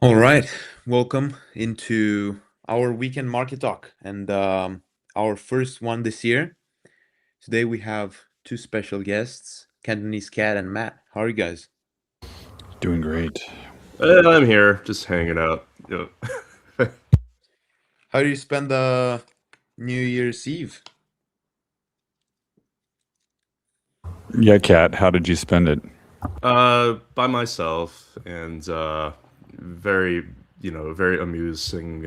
All right, welcome into our weekend market talk and our first one this year. Today we have two special guests, Cantonese Cat and Matt. How are you guys? Doing great. I'm here, just hanging out. How do you spend the New Year's Eve? Yeah, Kat, how did you spend it? By myself and very, very amusing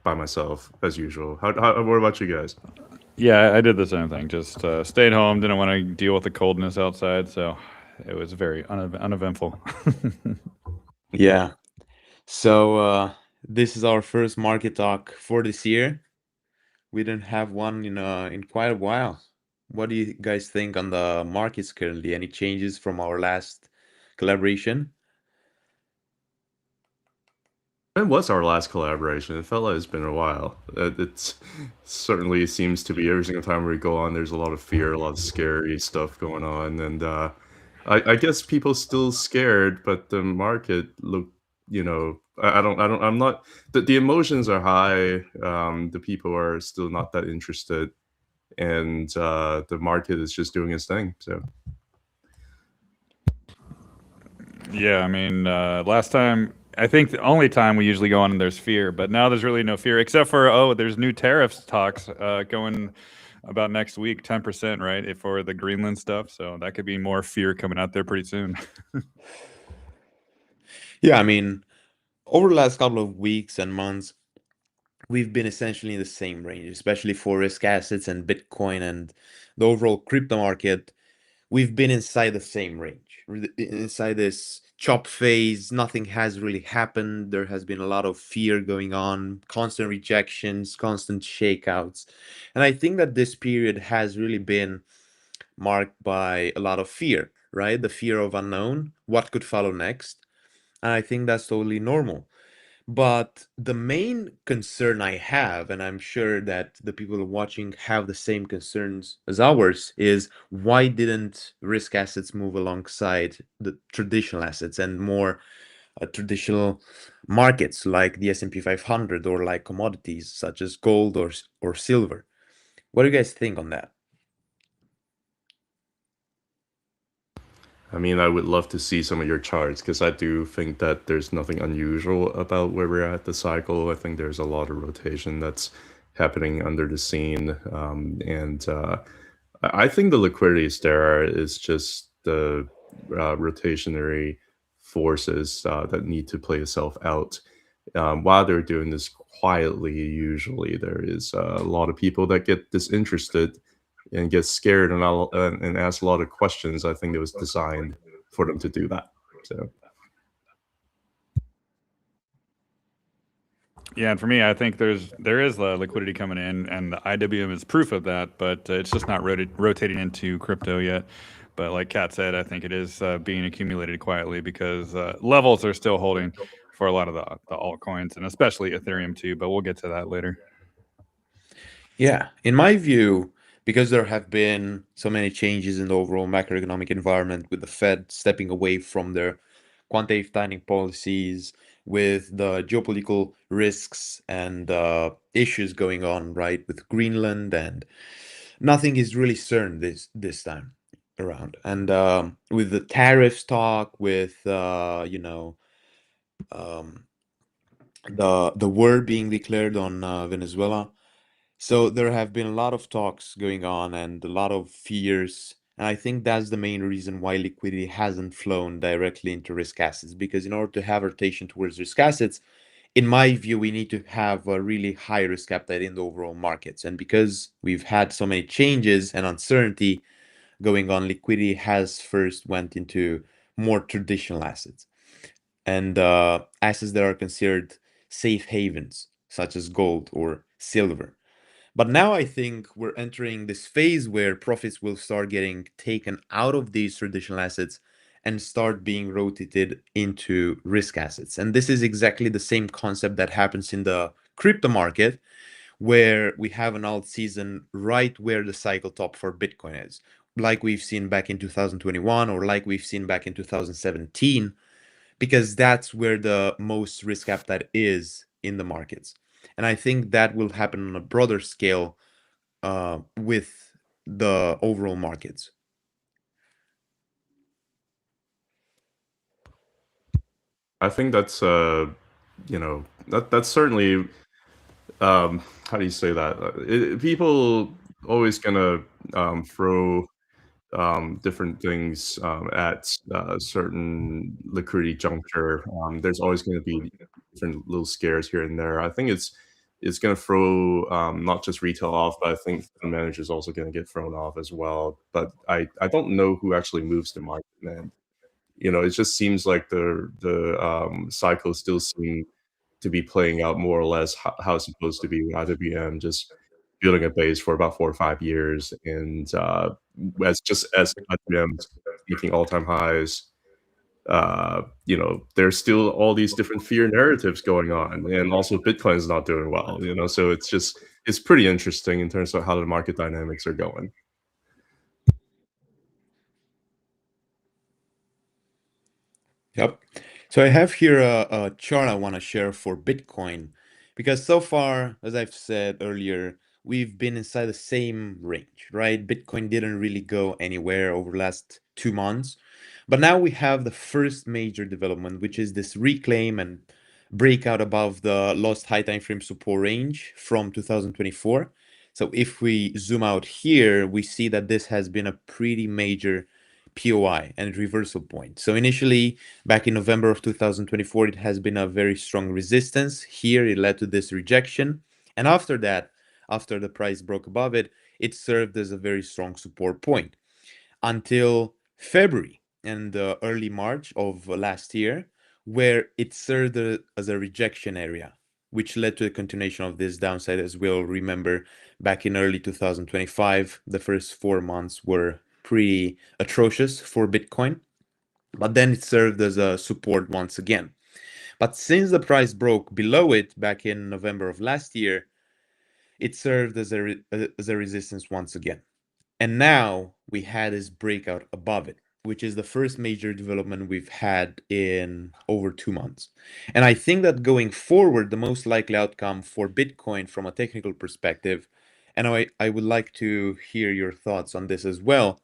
by myself as usual. What about you guys? Yeah, I did the same thing. Just stayed home, didn't want to deal with the coldness outside, so it was very uneventful. Yeah. So this is our first market talk for this year. We didn't have one in quite a while. What do you guys think on the markets currently? Any changes from our last collaboration? When was our last collaboration? It felt like it's been a while. It's certainly seems to be every single time we go on, there's a lot of fear, a lot of scary stuff going on, and I guess people still scared, but the market look, I'm not. The emotions are high. The people are still not that interested, and the market is just doing its thing. So Yeah, I mean, last time, I think the only time we usually go on and there's fear, but now there's really no fear except for, there's new tariffs talks going about next week, 10%, right, for the Greenland stuff. So that could be more fear coming out there pretty soon. Yeah, I mean, over the last couple of weeks and months, we've been essentially in the same range, especially for risk assets and Bitcoin and the overall crypto market. We've been inside the same range, inside this chop phase. Nothing has really happened. There has been a lot of fear going on, constant rejections, constant shakeouts. And I think that this period has really been marked by a lot of fear, right? The fear of unknown, what could follow next. And I think that's totally normal. But the main concern I have, and I'm sure that the people watching have the same concerns as ours, is why didn't risk assets move alongside the traditional assets and more traditional markets like the S&P 500 or like commodities such as gold or silver? What do you guys think on that? I mean, I would love to see some of your charts because I do think that there's nothing unusual about where we're at the cycle. I think there's a lot of rotation that's happening under the scene, and I think the liquidity is there. Is just the rotationary forces that need to play itself out. While they're doing this quietly, usually there is a lot of people that get disinterested and get scared and ask a lot of questions. I think it was designed for them to do that. So Yeah, and for me, I think there is liquidity coming in, and the IWM is proof of that. But it's just not rotating into crypto yet. But like Kat said, I think it is being accumulated quietly because levels are still holding for a lot of the altcoins, and especially Ethereum too. But we'll get to that later. Yeah, in my view, because there have been so many changes in the overall macroeconomic environment with the Fed stepping away from their quantitative tightening policies, with the geopolitical risks and issues going on, right, with Greenland, and nothing is really certain this time around. And with the tariffs talk, with um, the war being declared on Venezuela. So there have been a lot of talks going on and a lot of fears. And I think that's the main reason why liquidity hasn't flown directly into risk assets. Because in order to have rotation towards risk assets, in my view, we need to have a really high risk appetite in the overall markets. And because we've had so many changes and uncertainty going on, liquidity has first went into more traditional assets and assets that are considered safe havens, such as gold or silver. But now I think we're entering this phase where profits will start getting taken out of these traditional assets and start being rotated into risk assets. And this is exactly the same concept that happens in the crypto market, where we have an alt season right where the cycle top for Bitcoin is, like we've seen back in 2021 or like we've seen back in 2017, because that's where the most risk appetite is in the markets. And I think that will happen on a broader scale with the overall markets. I think that's that's certainly how do you say that? People always gonna throw different things at a certain liquidity juncture. There's always going to be different little scares here and there. I think it's going to throw not just retail off, but I think the manager's also going to get thrown off as well. But I don't know who actually moves the market, man. It just seems like the cycle still seem to be playing out more or less how it's supposed to be with IWM, just building a base for about 4 or 5 years, and, as IWM is making all-time highs, there's still all these different fear narratives going on, and also Bitcoin's not doing well, so it's pretty interesting in terms of how the market dynamics are going. Yep. So I have here a chart I want to share for Bitcoin because so far, as I've said earlier, we've been inside the same range, right? Bitcoin didn't really go anywhere over the last 2 months. But now we have the first major development, which is this reclaim and breakout above the lost high time frame support range from 2024. So if we zoom out here, we see that this has been a pretty major POI and reversal point. So initially, back in November of 2024, it has been a very strong resistance. Here, it led to this rejection. And after that, after the price broke above it, it served as a very strong support point until February and early March of last year, where it served as a rejection area, which led to a continuation of this downside. As we'll remember, back in early 2025, the first 4 months were pretty atrocious for Bitcoin, but then it served as a support once again. But since the price broke below it back in November of last year, it served as a resistance once again. And now we had this breakout above it, which is the first major development we've had in over 2 months. And I think that going forward, the most likely outcome for Bitcoin from a technical perspective, and I would like to hear your thoughts on this as well,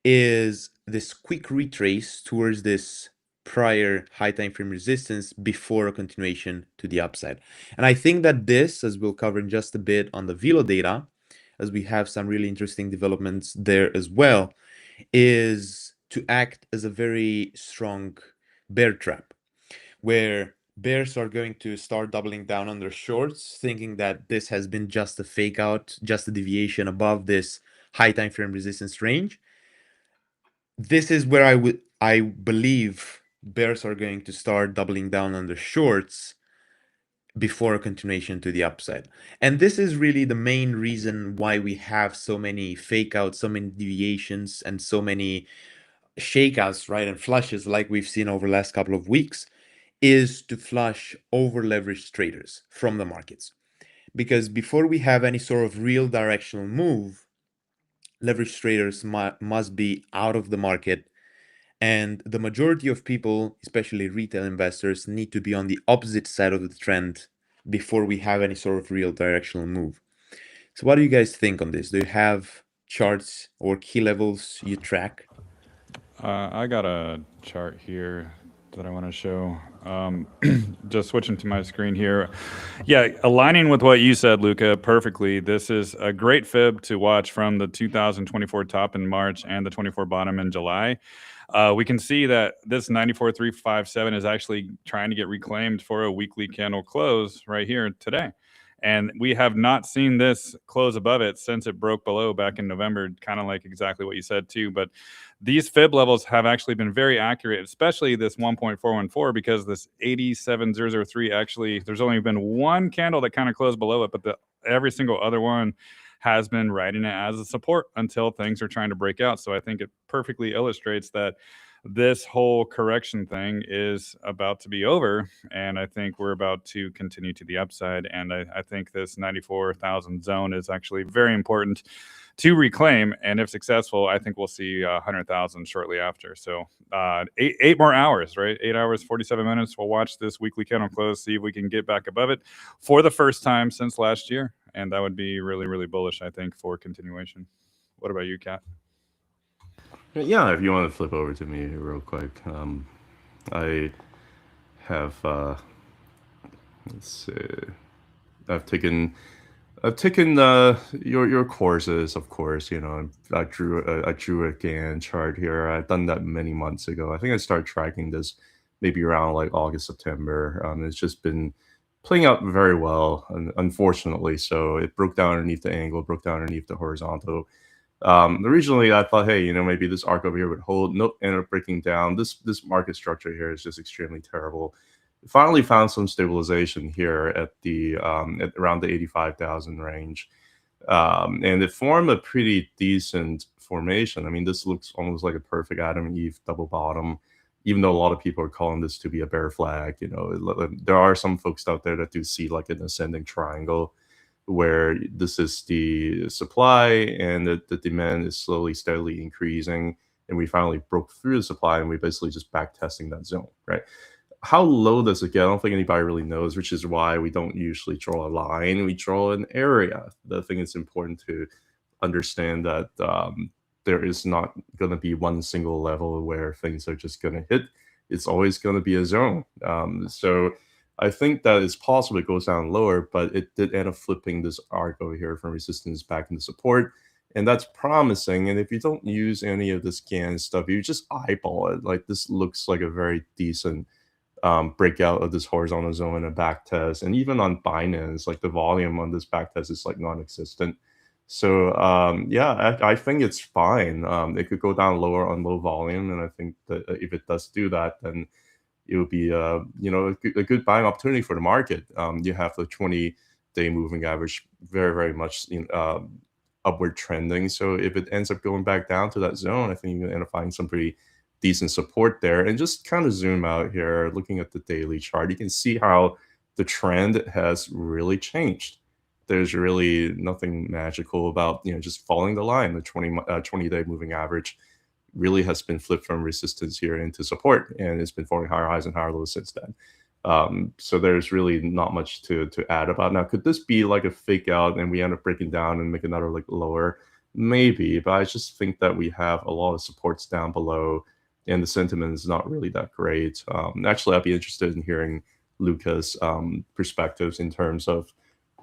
is this quick retrace towards this prior high time frame resistance before a continuation to the upside. And I think that this, as we'll cover in just a bit on the Velo data, as we have some really interesting developments there as well, is to act as a very strong bear trap, where bears are going to start doubling down on their shorts, thinking that this has been just a fake out, just a deviation above this high time frame resistance range. This is where I believe bears are going to start doubling down on their shorts before a continuation to the upside. And this is really the main reason why we have so many fake outs, so many deviations, and so many shakeouts, right? And flushes like we've seen over the last couple of weeks, is to flush over leveraged traders from the markets. Because before we have any sort of real directional move, leveraged traders must be out of the market. And the majority of people, especially retail investors, need to be on the opposite side of the trend before we have any sort of real directional move. So what do you guys think on this? Do you have charts or key levels you track? I got a chart here that I want to show. Just switching to my screen here. Yeah, aligning with what you said, Luca, perfectly. This is a great fib to watch from the 2024 top in March and the 24 bottom in July. We can see that this 94.357 is actually trying to get reclaimed for a weekly candle close right here today. And we have not seen this close above it since it broke below back in November, kind of like exactly what you said too. But these fib levels have actually been very accurate, especially this 1.414, because this 87003 actually, there's only been one candle that kind of closed below it, but every single other one has been writing it as a support until things are trying to break out. So I think it perfectly illustrates that this whole correction thing is about to be over, and I think we're about to continue to the upside. And I think this 94,000 zone is actually very important to reclaim. And if successful, I think we'll see 100,000 shortly after. So 8 more hours, right? 8 hours, 47 minutes. We'll watch this weekly candle close, see if we can get back above it for the first time since last year. And that would be really, really bullish, I think, for continuation. What about you, Kat? Yeah, if you want to flip over to me real quick, I have let's see, I've taken your courses, of course. You know, I drew a Gann chart here. I've done that many months ago. I think I started tracking this maybe around like August, September. It's just been playing out very well, unfortunately. So it broke down underneath the angle, broke down underneath the horizontal. Originally, I thought, hey, you know, maybe this arc over here would hold. Nope, ended up breaking down. This market structure here is just extremely terrible. Finally found some stabilization here at the at around the 85,000 range, and it formed a pretty decent formation. I mean, this looks almost like a perfect Adam and Eve double bottom, even though a lot of people are calling this to be a bear flag. You know, there are some folks out there that do see like an ascending triangle, where this is the supply and the demand is slowly, steadily increasing, and we finally broke through the supply, and we basically just back testing that zone, right? How low does it get? I don't think anybody really knows, which is why we don't usually draw a line. We draw an area. I think it's important to understand that there is not going to be one single level where things are just going to hit. It's always going to be a zone. So I think that it's possible it goes down lower, but it did end up flipping this arc over here from resistance back into support. And that's promising. And if you don't use any of this Gann stuff, you just eyeball it. Like, this looks like a very decent breakout of this horizontal zone in a back test. And even on Binance, like, the volume on this back test is like non-existent. So yeah, I think it's fine. It could go down lower on low volume, and I think that if it does do that, then it would be you know, a good buying opportunity for the market. You have the 20-day moving average very much upward trending. So if it ends up going back down to that zone, I think you're going to end up finding some pretty decent support there. And just kind of zoom out here, looking at the daily chart, you can see how the trend has really changed. There's really nothing magical about, you know, just following the line. The 20-day moving average really has been flipped from resistance here into support, and it's been forming higher highs and higher lows since then. So there's really not much to add about. Now, could this be like a fake out and we end up breaking down and make another like lower? Maybe, but I just think that we have a lot of supports down below, and the sentiment is not really that great. Actually, I'd be interested in hearing Luca's perspectives in terms of,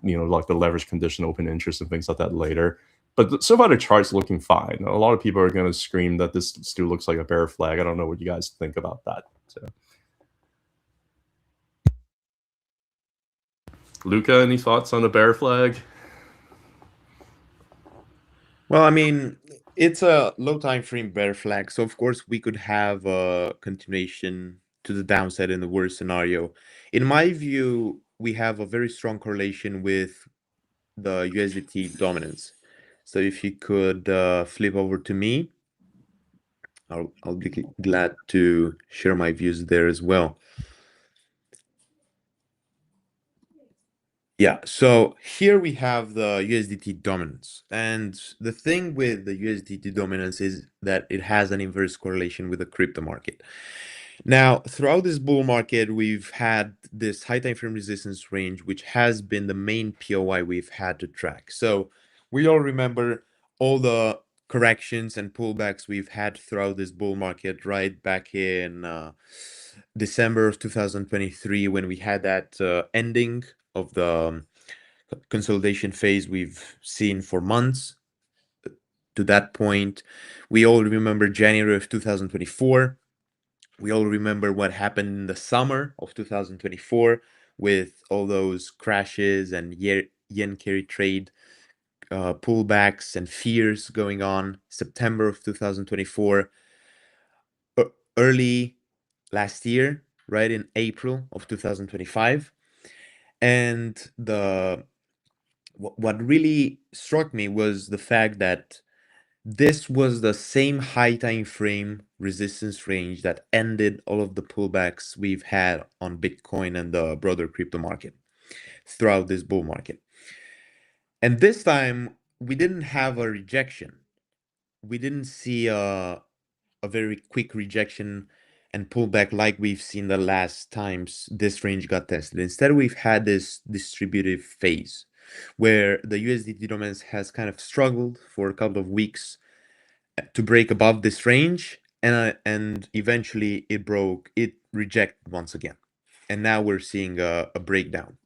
you know, like the leverage condition, open interest, and things like that later. But so far, the chart's looking fine. A lot of people are going to scream that this still looks like a bear flag. I don't know what you guys think about that. So, Luca, any thoughts on the bear flag? Well, I mean, it's a low time frame bear flag, so of course we could have a continuation to the downside in the worst scenario. In my view, we have a very strong correlation with the USDT dominance. So if you could flip over to me, I'll be glad to share my views there as well. Yeah, so here we have the USDT dominance. And the thing with the USDT dominance is that it has an inverse correlation with the crypto market. Now, throughout this bull market, we've had this high time frame resistance range, which has been the main POI we've had to track. So we all remember all the corrections and pullbacks we've had throughout this bull market, right? Back in December of 2023, when we had that ending of the consolidation phase we've seen for months. To that point, we all remember January of 2024. We all remember what happened in the summer of 2024 with all those crashes and yen carry trade pullbacks and fears going on. September of 2024, early last year, right in April of 2025. And what really struck me was the fact that this was the same high time frame resistance range that ended all of the pullbacks we've had on Bitcoin and the broader crypto market throughout this bull market. And this time we didn't have a rejection. We didn't see a very quick rejection and pullback like we've seen the last times this range got tested. Instead, we've had this distributive phase where the USDT dominance has kind of struggled for a couple of weeks to break above this range, and eventually it rejected once again. And now we're seeing a breakdown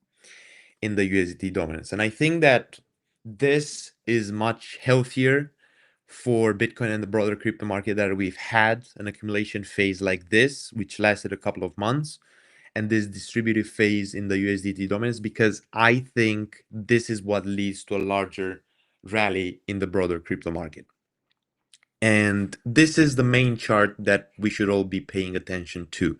in the USDT dominance. And I think that this is much healthier for Bitcoin and the broader crypto market, that we've had an accumulation phase like this, which lasted a couple of months, and this distributive phase in the USDT dominance, because I think this is what leads to a larger rally in the broader crypto market. And this is the main chart that we should all be paying attention to,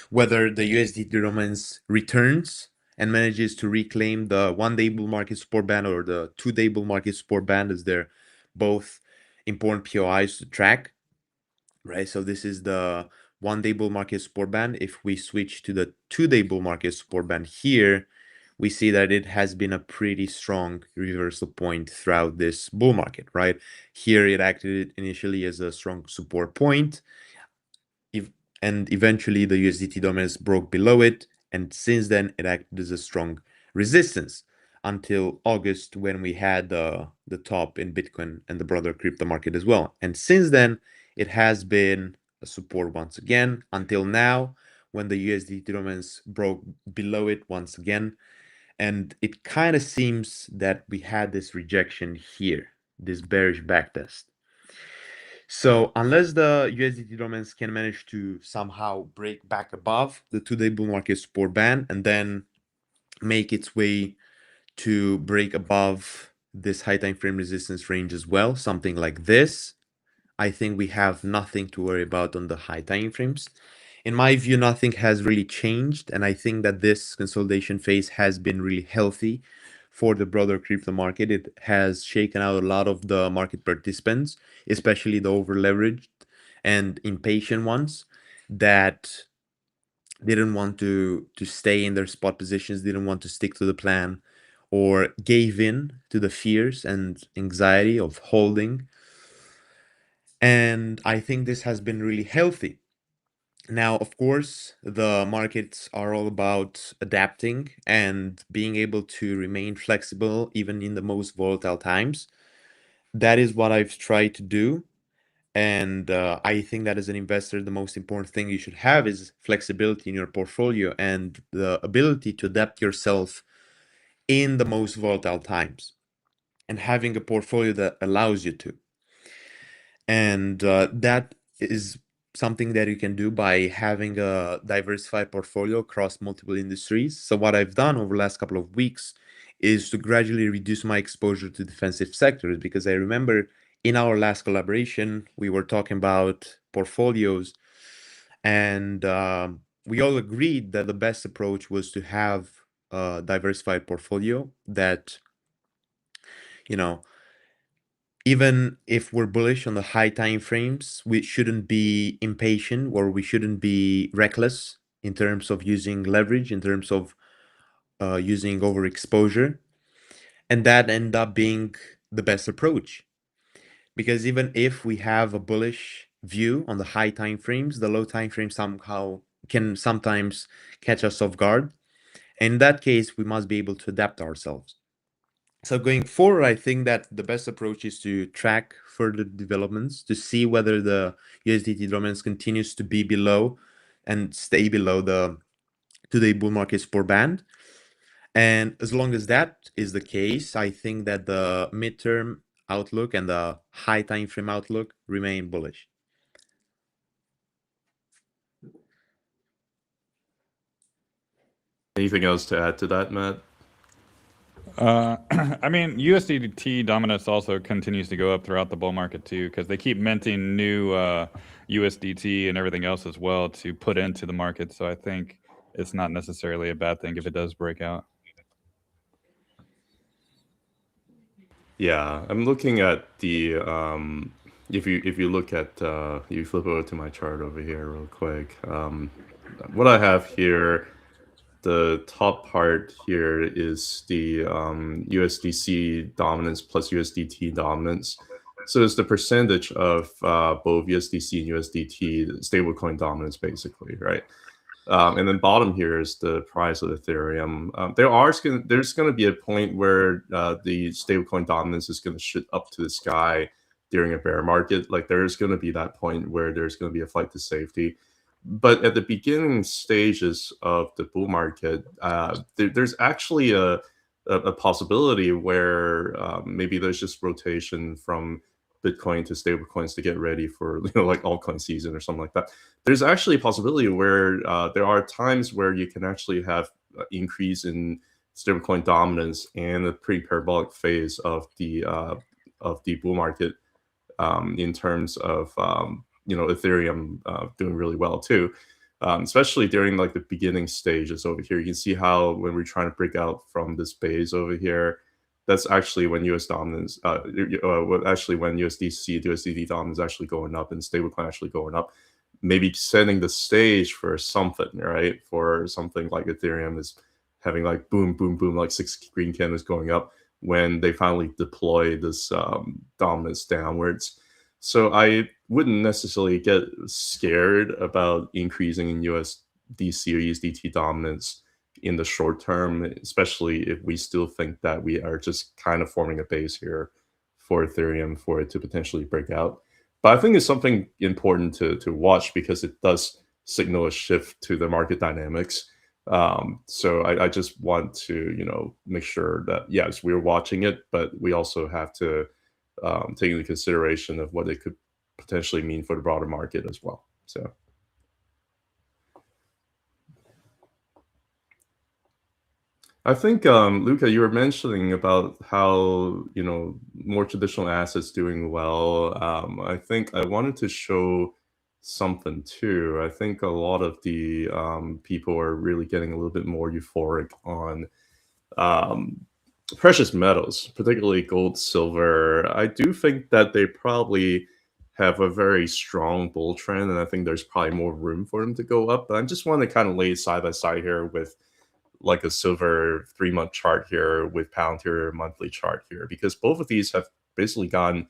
whether the USDT dominance returns and manages to reclaim the 1-day bull market support band or the 2-day bull market support band, as they're both important POIs to track, right? So this is the 1-day bull market support band. If we switch to the 2-day bull market support band here, we see that it has been a pretty strong reversal point throughout this bull market, right? Here it acted initially as a strong support point, and eventually the USDT dominance broke below it, and since then it acted as a strong resistance until August, when we had the top in Bitcoin and the broader crypto market as well. And since then it has been a support once again until now, when the USDT dominance broke below it once again. And it kind of seems that we had this rejection here, this bearish backtest. So unless the USDT dominance can manage to somehow break back above the 2-day bull market support band and then make its way to break above this high time frame resistance range as well, something like this, I think we have nothing to worry about on the high time frames. In my view, nothing has really changed, and I think that this consolidation phase has been really healthy for the broader crypto market. It has shaken out a lot of the market participants, especially the over-leveraged and impatient ones that didn't want to stay in their spot positions, didn't want to stick to the plan, or gave in to the fears and anxiety of holding. And I think this has been really healthy. Now, of course, the markets are all about adapting and being able to remain flexible even in the most volatile times. That is what I've tried to do. And I think that as an investor, the most important thing you should have is flexibility in your portfolio and the ability to adapt yourself in the most volatile times, and having a portfolio that allows you to. And that is something that you can do by having a diversified portfolio across multiple industries. So what I've done over the last couple of weeks is to gradually reduce my exposure to defensive sectors, because I remember in our last collaboration, we were talking about portfolios, and we all agreed that the best approach was to have a diversified portfolio that, you know, even if we're bullish on the high time frames, we shouldn't be impatient, or we shouldn't be reckless in terms of using leverage, in terms of using overexposure. And that end up being the best approach. Because even if we have a bullish view on the high time frames, the low time frames somehow can sometimes catch us off guard. In that case, we must be able to adapt ourselves. So going forward, I think that the best approach is to track further developments to see whether the USDT dominance continues to be below and stay below the 2-day bull market support band. And as long as that is the case, I think that the midterm outlook and the high time frame outlook remain bullish. Anything else to add to that, Matt? I mean, USDT dominance also continues to go up throughout the bull market too, because they keep minting new USDT and everything else as well to put into the market. So I think it's not necessarily a bad thing if it does break out. Yeah, I'm looking at the if you look at you flip over to my chart over here real quick. What I have here, the top part here is the USDC dominance plus USDT dominance. So it's the percentage of both USDC and USDT stablecoin dominance, basically, right? And then bottom here is the price of Ethereum. There's going to be a point where the stablecoin dominance is going to shoot up to the sky during a bear market. Like there's going to be that point where there's going to be a flight to safety. But at the beginning stages of the bull market, there's actually a possibility where maybe there's just rotation from Bitcoin to stablecoins to get ready for like altcoin season or something like that. There's actually a possibility where there are times where you can actually have increase in stablecoin dominance and a pretty parabolic phase of the bull market in terms of Ethereum doing really well too, especially during like the beginning stages over here. You can see how when we're trying to break out from this base over here, that's actually when US dominance, actually when USDC, USDT dominance is actually going up and stablecoin actually going up, maybe setting the stage for something, right? For something like Ethereum is having like boom, boom, boom, like 6 green candles going up when they finally deploy this dominance downwards. So I wouldn't necessarily get scared about increasing in USDC or USDT dominance in the short term, especially if we still think that we are just kind of forming a base here for Ethereum for it to potentially break out. But I think it's something important to watch because it does signal a shift to the market dynamics. So I just want to, make sure that, yes, we're watching it, but we also have to take into consideration of what it could potentially mean for the broader market as well. So. I think, Luca, you were mentioning about how, more traditional assets doing well. I think I wanted to show something too. I think a lot of the people are really getting a little bit more euphoric on precious metals, particularly gold, silver. I do think that they probably have a very strong bull trend, and I think there's probably more room for them to go up. But I just want to kind of lay side by side here with like a silver 3-month chart here with Palantir monthly chart here, because both of these have basically gone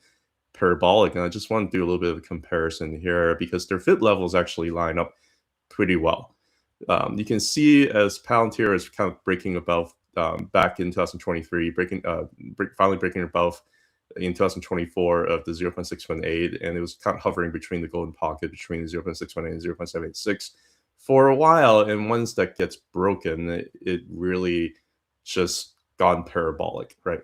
parabolic. And I just want to do a little bit of a comparison here because their fit levels actually line up pretty well. You can see as Palantir is kind of breaking above back in 2023, finally breaking above in 2024 of the 0.618, and it was kind of hovering between the golden pocket between 0.618 and 0.786 for a while. And once that gets broken, it really just gone parabolic, right?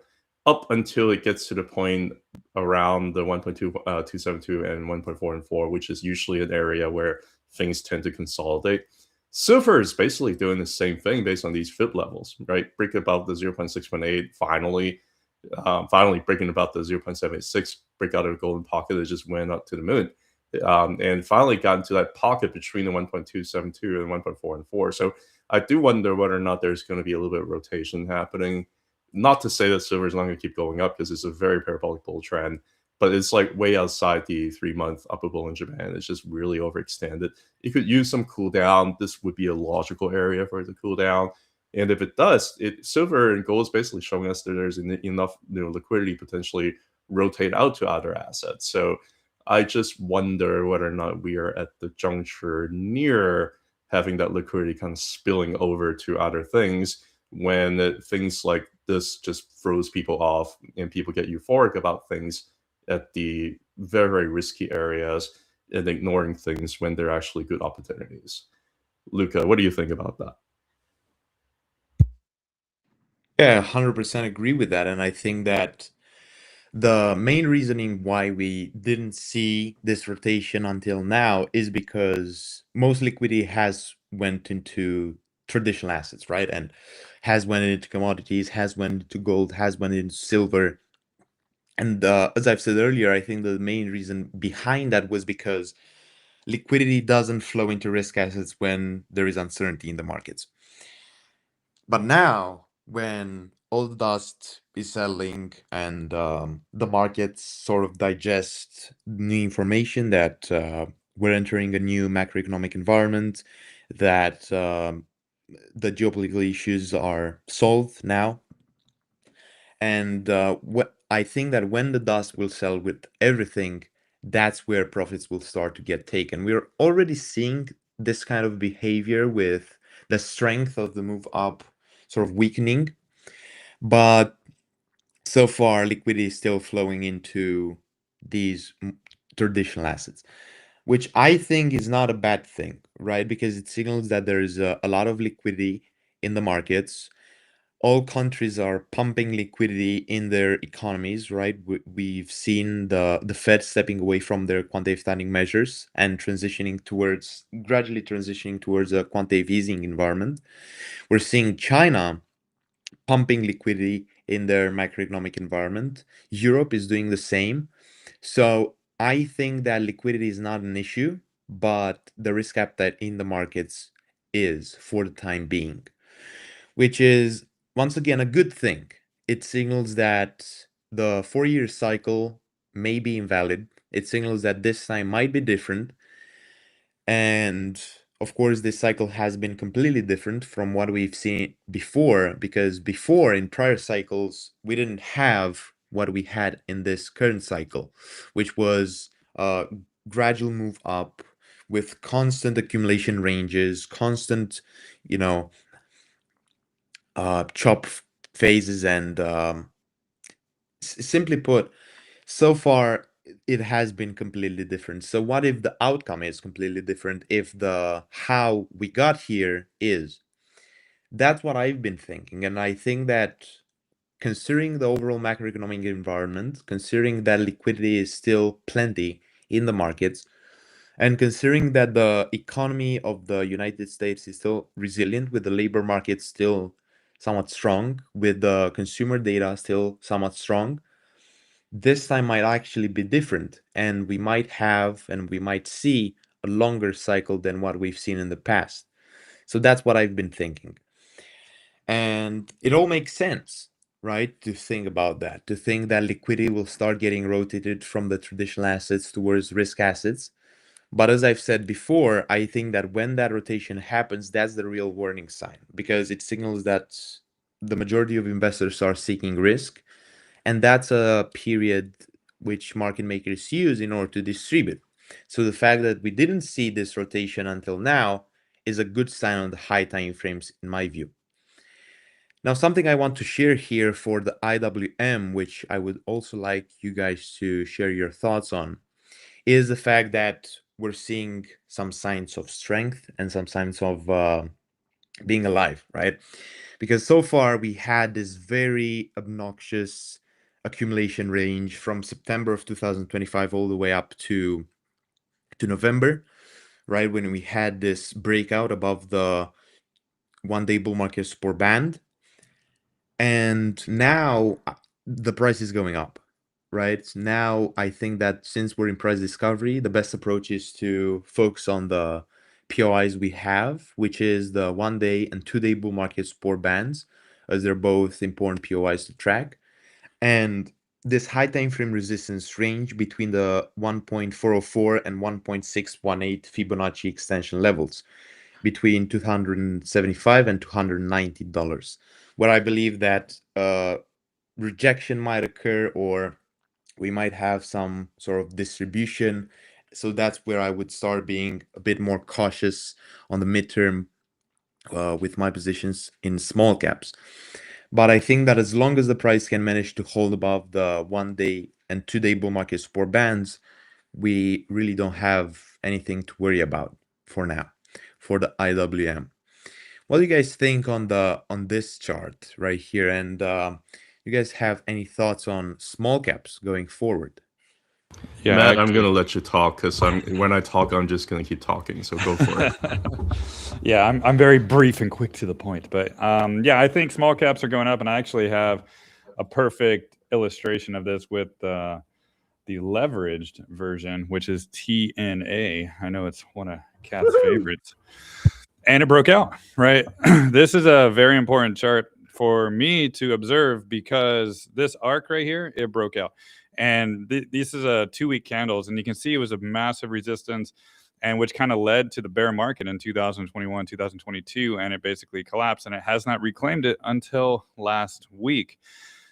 Up until it gets to the point around the 1.272 and 1.4 which is usually an area where things tend to consolidate. Silver is basically doing the same thing based on these fit levels, right? Break above the 0.618, finally breaking about the 0.786, break out of the golden pocket. It just went up to the moon. And finally got into that pocket between the 1.272 and 1.4. So I do wonder whether or not there's going to be a little bit of rotation happening. Not to say that silver is not going to keep going up because it's a very parabolic bull trend, but it's like way outside the 3-month upper bull in Japan. It's just really overextended. It could use some cool down. This would be a logical area for it to cool down. And if it does, silver and gold is basically showing us that there's enough liquidity potentially rotate out to other assets. So I just wonder whether or not we are at the juncture near having that liquidity kind of spilling over to other things when things like this just throws people off and people get euphoric about things at the very, very risky areas and ignoring things when they're actually good opportunities. Luca, what do you think about that? Yeah, 100% agree with that. And I think that the main reasoning why we didn't see this rotation until now is because most liquidity has went into traditional assets, right? And has went into commodities, has went into gold, has went into silver. And as I've said earlier, I think the main reason behind that was because liquidity doesn't flow into risk assets when there is uncertainty in the markets. But now, when all the dust is settling and the markets sort of digest new information that we're entering a new macroeconomic environment, that the geopolitical issues are solved now. And what I think that when the dust will settle with everything, that's where profits will start to get taken. We're already seeing this kind of behavior with the strength of the move up sort of weakening, but so far liquidity is still flowing into these traditional assets, which I think is not a bad thing, right? Because it signals that there is a lot of liquidity in the markets. All countries are pumping liquidity in their economies, right? We've seen the Fed stepping away from their quantitative tightening measures and gradually transitioning towards a quantitative easing environment. We're seeing China pumping liquidity in their macroeconomic environment. Europe is doing the same. So I think that liquidity is not an issue, but the risk appetite in the markets is for the time being, which is once again a good thing. It signals that the 4 year cycle may be invalid. It signals that this time might be different. And of course, this cycle has been completely different from what we've seen before, because before in prior cycles, we didn't have what we had in this current cycle, which was a gradual move up with constant accumulation ranges, constant, you know, chop phases, and simply put, so far it has been completely different. So what if the outcome is completely different, if the how we got here is? That's what I've been thinking, and I think that considering the overall macroeconomic environment, considering that liquidity is still plenty in the markets, and considering that the economy of the United States is still resilient, with the labor market still somewhat strong, with the consumer data still somewhat strong, this time might actually be different. And we might see a longer cycle than what we've seen in the past. So that's what I've been thinking. And it all makes sense, right? To think about that, to think that liquidity will start getting rotated from the traditional assets towards risk assets. But as I've said before, I think that when that rotation happens, that's the real warning sign, because it signals that the majority of investors are seeking risk. And that's a period which market makers use in order to distribute. So the fact that we didn't see this rotation until now is a good sign on the high time frames, in my view. Now, something I want to share here for the IWM, which I would also like you guys to share your thoughts on, is the fact that we're seeing some signs of strength and some signs of being alive, right? Because so far we had this very obnoxious accumulation range from September of 2025 all the way up to November, right? When we had this breakout above the 1 day bull market support band. And now the price is going up, right? Now I think that since we're in price discovery, the best approach is to focus on the POIs we have, which is the 1 day and 2 day bull market support bands, as they're both important POIs to track. And this high time frame resistance range between the 1.404 and 1.618 Fibonacci extension levels, between $275 and $290, where I believe that rejection might occur, or we might have some sort of distribution. So that's where I would start being a bit more cautious on the midterm with my positions in small caps. But I think that as long as the price can manage to hold above the 1 day and 2 day bull market support bands, we really don't have anything to worry about for now for the IWM. What do you guys think on this chart right here? And you guys have any thoughts on small caps going forward? Yeah, Matt, I'm actually- gonna let you talk because when I talk, I'm just gonna keep talking. So go for it. Yeah, I'm very brief and quick to the point, but yeah, I think small caps are going up, and I actually have a perfect illustration of this with the leveraged version, which is TNA. I know it's one of Cat's favorites, and it broke out, right? This is a very important chart for me to observe because this arc right here, it broke out. And this is a 2 week candles, and you can see it was a massive resistance. and which kind of led to the bear market in 2021, 2022, and it basically collapsed, and it has not reclaimed it until last week.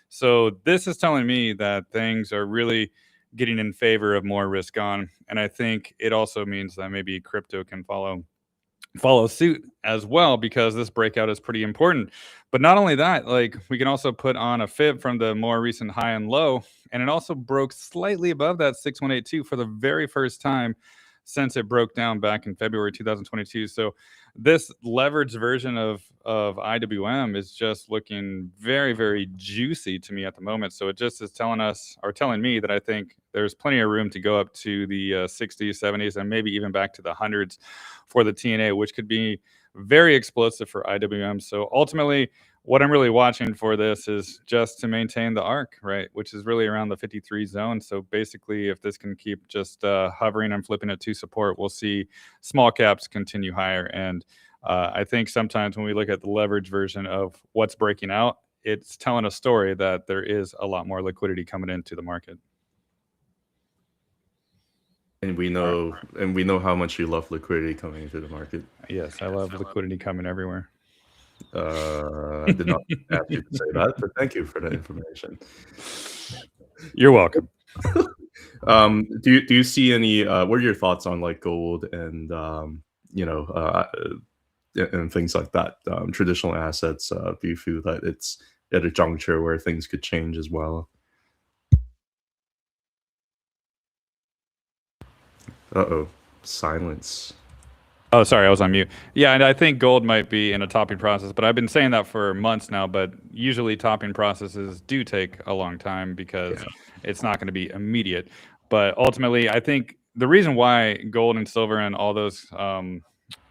So this is telling me that things are really getting in favor of more risk on, and I think it also means that maybe crypto can follow suit as well, because this breakout is pretty important. But not only that, like, we can also put on a fib from the more recent high and low, and it also broke slightly above that 6182 for the very first time since it broke down back in February 2022. So this leveraged version of IWM is just looking very, very juicy to me at the moment. So it just is telling us, or telling me, that I think there's plenty of room to go up to the 60s, 70s, and maybe even back to the hundreds for the TNA, which could be very explosive for IWM. So ultimately, what I'm really watching for this is just to maintain the arc, right, which is really around the 53 zone. So basically, if this can keep just hovering and flipping it to support, we'll see small caps continue higher. And I think sometimes when we look at the leverage version of what's breaking out, it's telling a story that there is a lot more liquidity coming into the market. And we know how much you love liquidity coming into the market. Yes, I love liquidity coming everywhere. I did not ask you to say that, but thank you for that information. You're welcome. Do you see any? What are your thoughts on like gold and and things like that? Traditional assets. Do you feel that it's at a juncture where things could change as well? Uh-oh, silence. Oh, sorry, I was on mute. Yeah, and I think gold might be in a topping process, but I've been saying that for months now. But usually topping processes do take a long time because it's not going to be immediate. But ultimately, I think the reason why gold and silver and all those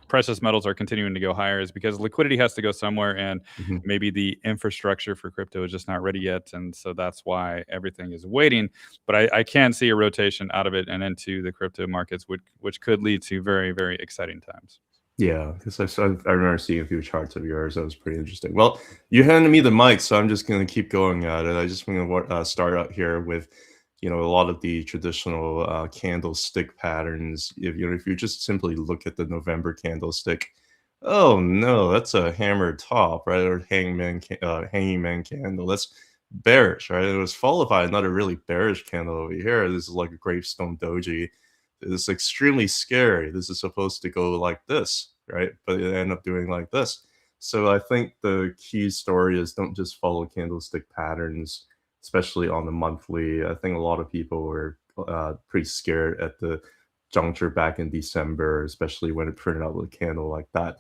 precious metals are continuing to go higher is because liquidity has to go somewhere, and maybe the infrastructure for crypto is just not ready yet, and so that's why everything is waiting. But I can see a rotation out of it and into the crypto markets, which could lead to very, very exciting times. Yeah, because I remember seeing a few charts of yours. That was pretty interesting. Well, you handed me the mic, so I'm just going to keep going at it. I just want to start out here with a lot of the traditional candlestick patterns. If you just simply look at the November candlestick, oh no, that's a hammered top, right? Or hanging man candle. That's bearish, right? It was followed by another really bearish candle over here. This is like a gravestone doji. It's extremely scary. This is supposed to go like this, right? But it ended up doing like this. So I think the key story is don't just follow candlestick patterns, especially on the monthly. I think a lot of people were pretty scared at the juncture back in December, especially when it printed out with a candle like that.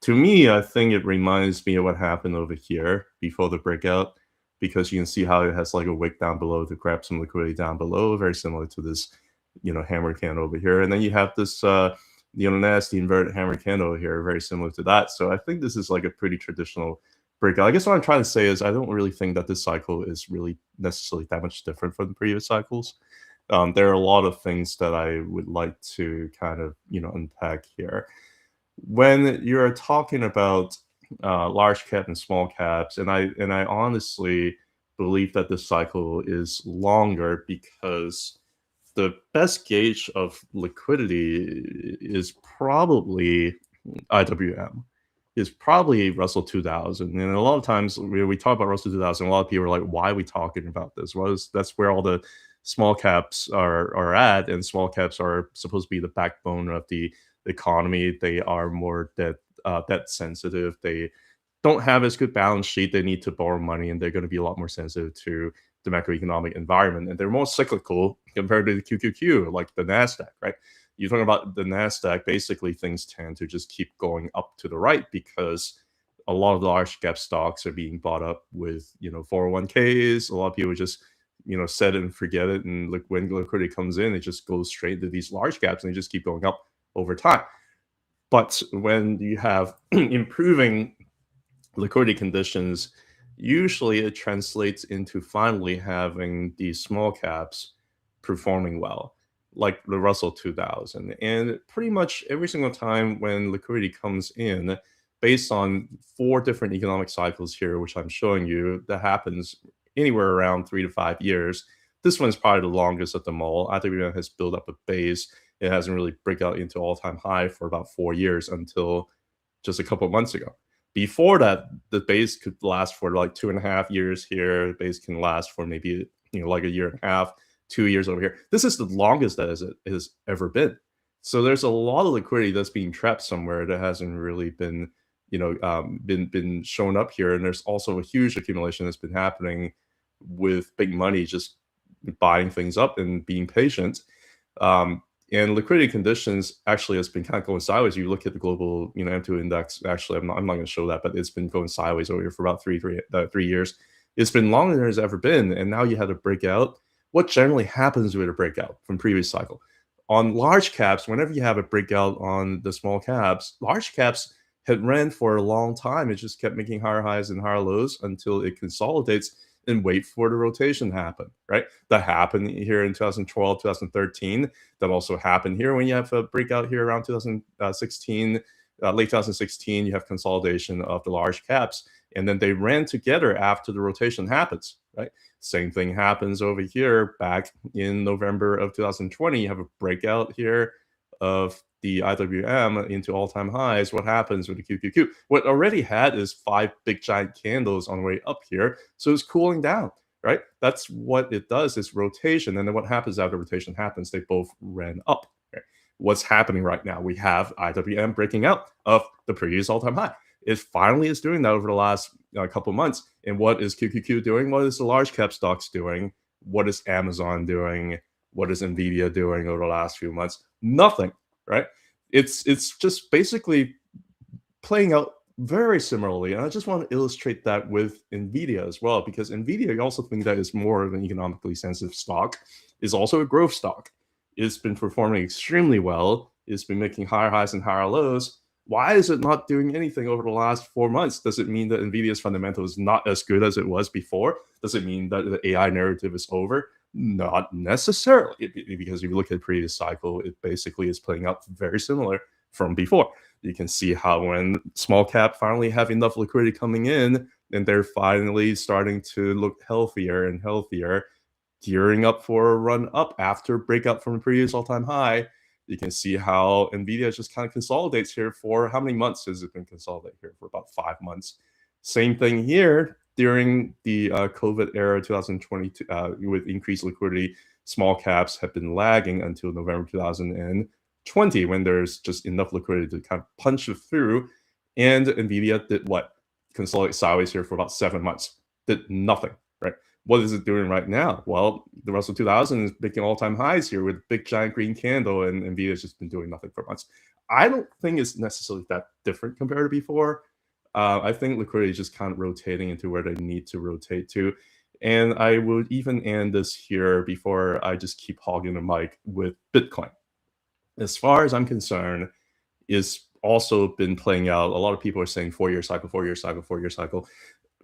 To me, I think it reminds me of what happened over here before the breakout, because you can see how it has like a wick down below to grab some liquidity down below, very similar to this, hammer candle over here. And then you have this, nasty inverted hammer candle over here, very similar to that. So I think this is like a pretty traditional breakout. I guess what I'm trying to say is I don't really think that this cycle is really necessarily that much different from the previous cycles. There are a lot of things that I would like to kind of unpack here. When you're talking about large cap and small caps, and I honestly believe that this cycle is longer because the best gauge of liquidity is probably IWM. Is probably Russell 2000. And a lot of times we talk about Russell 2000, a lot of people are like, why are we talking about this? Well, that's where all the small caps are at, and small caps are supposed to be the backbone of the economy. They are more debt sensitive. They don't have as good balance sheet. They need to borrow money, and they're going to be a lot more sensitive to the macroeconomic environment. And they're more cyclical compared to the QQQ, like the NASDAQ, right? You're talking about the NASDAQ, basically things tend to just keep going up to the right because a lot of the large cap stocks are being bought up with, 401ks. A lot of people just, set it and forget it. And look, when liquidity comes in, it just goes straight to these large caps and they just keep going up over time. But when you have improving liquidity conditions, usually it translates into finally having these small caps performing well, like the Russell 2000. And pretty much every single time when liquidity comes in, based on 4 different economic cycles here, which I'm showing you, that happens anywhere around 3 to 5 years. This one's probably the longest of them all. IWM has built up a base. It hasn't really break out into all-time high for about 4 years until just a couple of months ago. Before that, the base could last for like 2.5 years here. The base can last for maybe like a year and a half, 2 years over here. This is the longest that it has ever been. So there's a lot of liquidity that's being trapped somewhere that hasn't really been been shown up here. And there's also a huge accumulation that's been happening with big money just buying things up and being patient. And liquidity conditions actually has been kind of going sideways. You look at the global, M2 index. Actually, I'm not going to show that, but it's been going sideways over here for about 3 years. It's been longer than it's ever been, and now you had a breakout. What generally happens with a breakout from previous cycle? On large caps, whenever you have a breakout on the small caps, large caps had ran for a long time. It just kept making higher highs and higher lows until it consolidates and wait for the rotation to happen, right? That happened here in 2012, 2013. That also happened here when you have a breakout here around 2016, late 2016, you have consolidation of the large caps, and then they ran together after the rotation happens, right? Same thing happens over here back in November of 2020. You have a breakout here of the IWM into all-time highs. What happens with the QQQ? What already had is 5 big giant candles on the way up here, so it's cooling down, right? That's what it does, is rotation. And then what happens after rotation happens? They both ran up. Right? What's happening right now? We have IWM breaking out of the previous all-time high. It finally is doing that over the last couple of months. And what is QQQ doing? What is the large cap stocks doing? What is Amazon doing? What is Nvidia doing over the last few months? Nothing, right? It's just basically playing out very similarly. And I just want to illustrate that with Nvidia as well, because Nvidia, I also think that is more of an economically sensitive stock, is also a growth stock. It's been performing extremely well. It's been making higher highs and higher lows. Why is it not doing anything over the last 4 months? Does it mean that Nvidia's fundamental is not as good as it was before? Does it mean that the AI narrative is over? Not necessarily, because if you look at the previous cycle, it basically is playing out very similar from before. You can see how when small cap finally have enough liquidity coming in, and they're finally starting to look healthier and healthier, gearing up for a run up after breakout from the previous all-time high. You can see how Nvidia just kind of consolidates here for how many months has it been consolidated here? For about 5 months. Same thing here during the COVID era, 2022, with increased liquidity. Small caps have been lagging until November 2020, when there's just enough liquidity to kind of punch it through. And Nvidia did what? Consolidate sideways here for about 7 months. Did nothing, right? What is it doing right now? Well, the Russell 2000 is making all-time highs here with big giant green candle, and Nvidia's just been doing nothing for months. I don't think it's necessarily that different compared to before. I think liquidity is just kind of rotating into where they need to rotate to. And I would even end this here before I just keep hogging the mic with Bitcoin. As far as I'm concerned, it's also been playing out. A lot of people are saying 4-year cycle, 4-year cycle, 4-year cycle.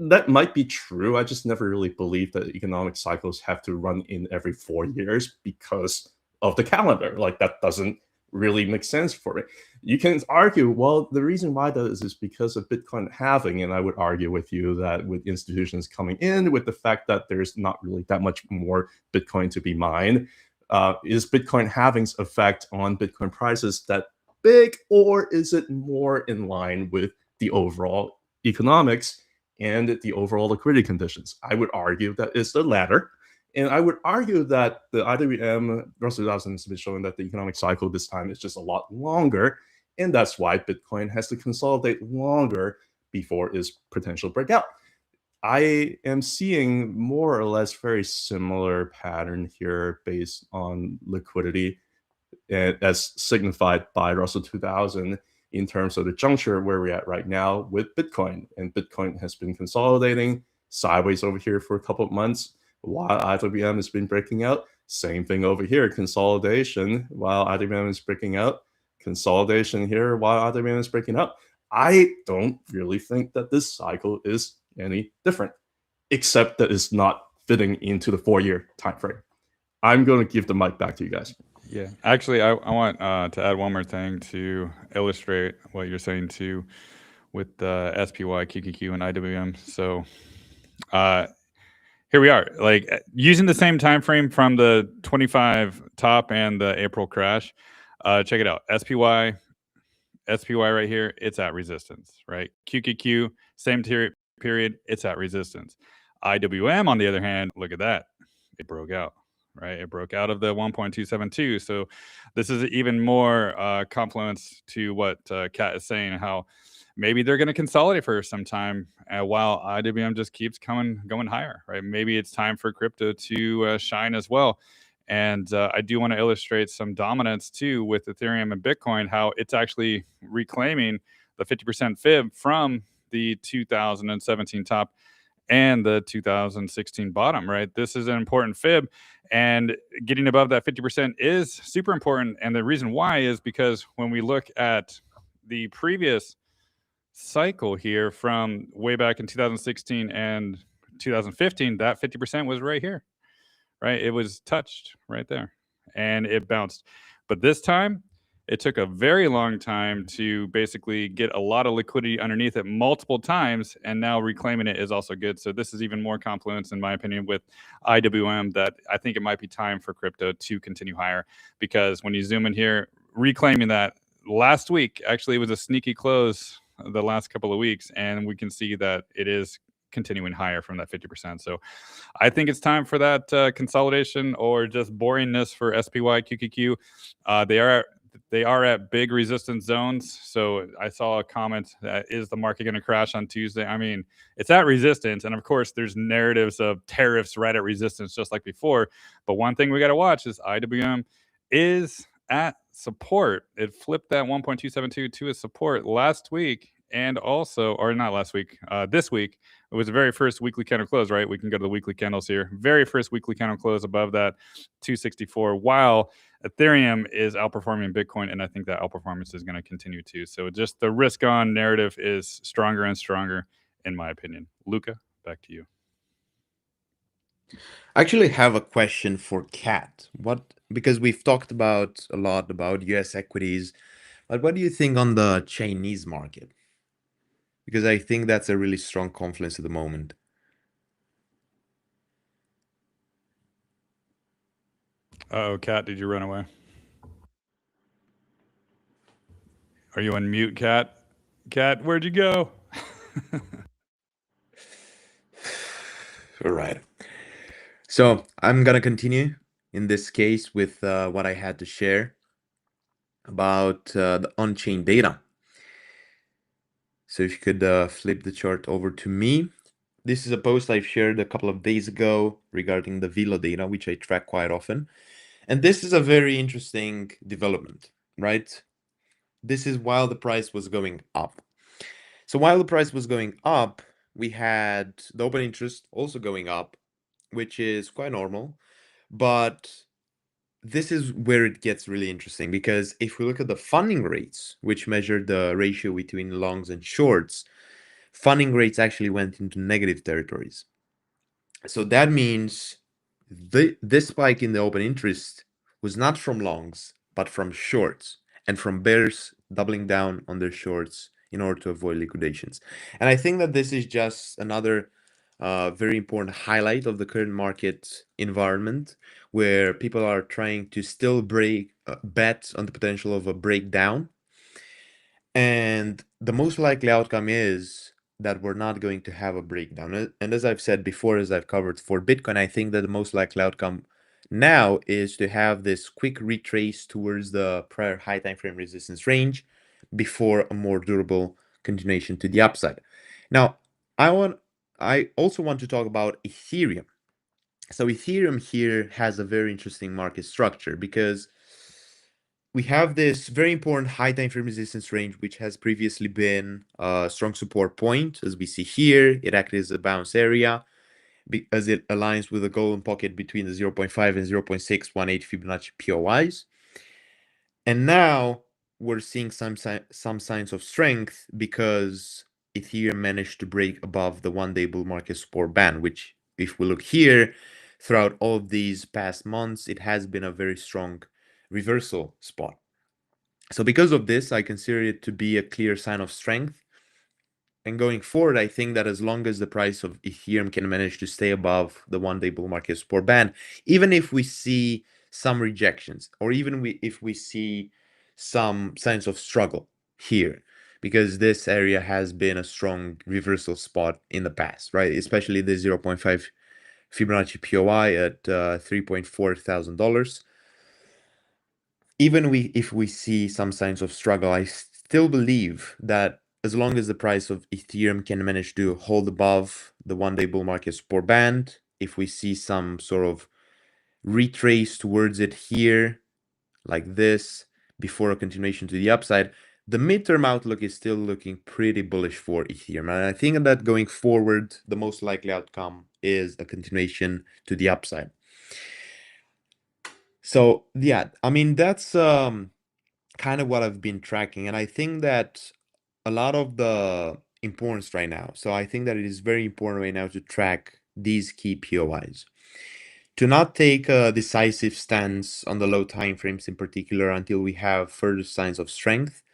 That might be true. I just never really believed that economic cycles have to run in every 4 years because of the calendar. Like, that doesn't really make sense for it. You can argue, well, the reason why that is because of Bitcoin halving. And I would argue with you that with institutions coming in, with the fact that there's not really that much more Bitcoin to be mined, is Bitcoin halving's effect on Bitcoin prices that big, or is it more in line with the overall economics and the overall liquidity conditions? I would argue that it's the latter. And I would argue that the IWM Russell 2000 has been showing that the economic cycle this time is just a lot longer. And that's why Bitcoin has to consolidate longer before its potential breakout. I am seeing more or less very similar pattern here based on liquidity, as signified by Russell 2000, in terms of the juncture where we're at right now with Bitcoin. And Bitcoin has been consolidating sideways over here for a couple of months while IWM has been breaking out. Same thing over here, consolidation while IWM is breaking out, consolidation here while IWM is breaking up. I don't really think that this cycle is any different, except that it's not fitting into the 4-year time frame. I'm going to give the mic back to you guys. Yeah, actually, I want to add one more thing to illustrate what you're saying too, with the SPY, QQQ, and IWM. So here we are, like using the same time frame from the 25 top and the April crash. Check it out. SPY right here, it's at resistance, right? QQQ, same period, it's at resistance. IWM, on the other hand, look at that. It broke out, right? It broke out of the 1.272. So this is even more confluence to what Kat is saying, how maybe they're going to consolidate for some time while IWM just keeps going higher, right? Maybe it's time for crypto to shine as well. And I do want to illustrate some dominance too with Ethereum and Bitcoin, how it's actually reclaiming the 50% fib from the 2017 top and the 2016 bottom, right? This is an important fib, and getting above that 50% is super important. And the reason why is because when we look at the previous cycle here from way back in 2016 and 2015, that 50% was right here, right? It was touched right there and it bounced. But this time, it took a very long time to basically get a lot of liquidity underneath it multiple times, and now reclaiming it is also good. So this is even more confluence, in my opinion, with IWM, that I think it might be time for crypto to continue higher, because when you zoom in here, reclaiming that last week, actually it was a sneaky close the last couple of weeks, and we can see that it is continuing higher from that 50%. So I think it's time for that consolidation or just boringness for SPY, QQQ. They are at big resistance zones. So I saw a comment that, is the market going to crash on Tuesday? I mean, it's at resistance. And of course, there's narratives of tariffs right at resistance, just like before. But one thing we got to watch is IWM is at support. It flipped that 1.272 to a support last week. And also, or not last week, this week, it was the very first weekly candle close, right? We can go to the weekly candles here. Very first weekly candle close above that 264, while Ethereum is outperforming Bitcoin, and I think that outperformance is going to continue too. So just the risk on narrative is stronger and stronger, in my opinion. Luca, back to you. I actually have a question for Kat. Because we've talked about a lot about US equities, but what do you think on the Chinese market? Because I think that's a really strong confluence at the moment. Oh, Kat, did you run away? Are you on mute, Kat? Kat, where'd you go? All right. So I'm gonna continue in this case with what I had to share about the on-chain data. So if you could flip the chart over to me. This is a post I've shared a couple of days ago regarding the Velo data, which I track quite often. And this is a very interesting development, right? This is while the price was going up. So while the price was going up, we had the open interest also going up, which is quite normal. But this is where it gets really interesting, because if we look at the funding rates, which measure the ratio between longs and shorts, funding rates actually went into negative territories. So that means this spike in the open interest was not from longs, but from shorts, and from bears doubling down on their shorts in order to avoid liquidations. And I think that this is just another very important highlight of the current market environment, where people are trying to still bet on the potential of a breakdown. And the most likely outcome is that we're not going to have a breakdown. And as I've said before, as I've covered for Bitcoin, I think that the most likely outcome now is to have this quick retrace towards the prior high time frame resistance range before a more durable continuation to the upside. Now, I also want to talk about Ethereum. So Ethereum here has a very interesting market structure, because we have this very important high time frame resistance range, which has previously been a strong support point. As we see here, it acted as a bounce area as it aligns with the golden pocket between the 0.5 and 0.618 Fibonacci POIs. And now we're seeing some signs of strength, because Ethereum managed to break above the one-day bull market support band, which, if we look here, throughout all of these past months, it has been a very strong reversal spot. So because of this, I consider it to be a clear sign of strength. And going forward, I think that as long as the price of Ethereum can manage to stay above the one-day bull market support band, even if we see some rejections, or even if we see some signs of struggle here, because this area has been a strong reversal spot in the past, right? Especially the 0.5 Fibonacci POI at $3.4 thousand. Even if we see some signs of struggle, I still believe that as long as the price of Ethereum can manage to hold above the one-day bull market support band, if we see some sort of retrace towards it here, like this, before a continuation to the upside, the midterm outlook is still looking pretty bullish for Ethereum. And I think that going forward, the most likely outcome is a continuation to the upside. So yeah, I mean, that's kind of what I've been tracking. And I think that a lot of the importance right now, so I think that it is very important right now to track these key POIs. To not take a decisive stance on the low time frames in particular until we have further signs of strength.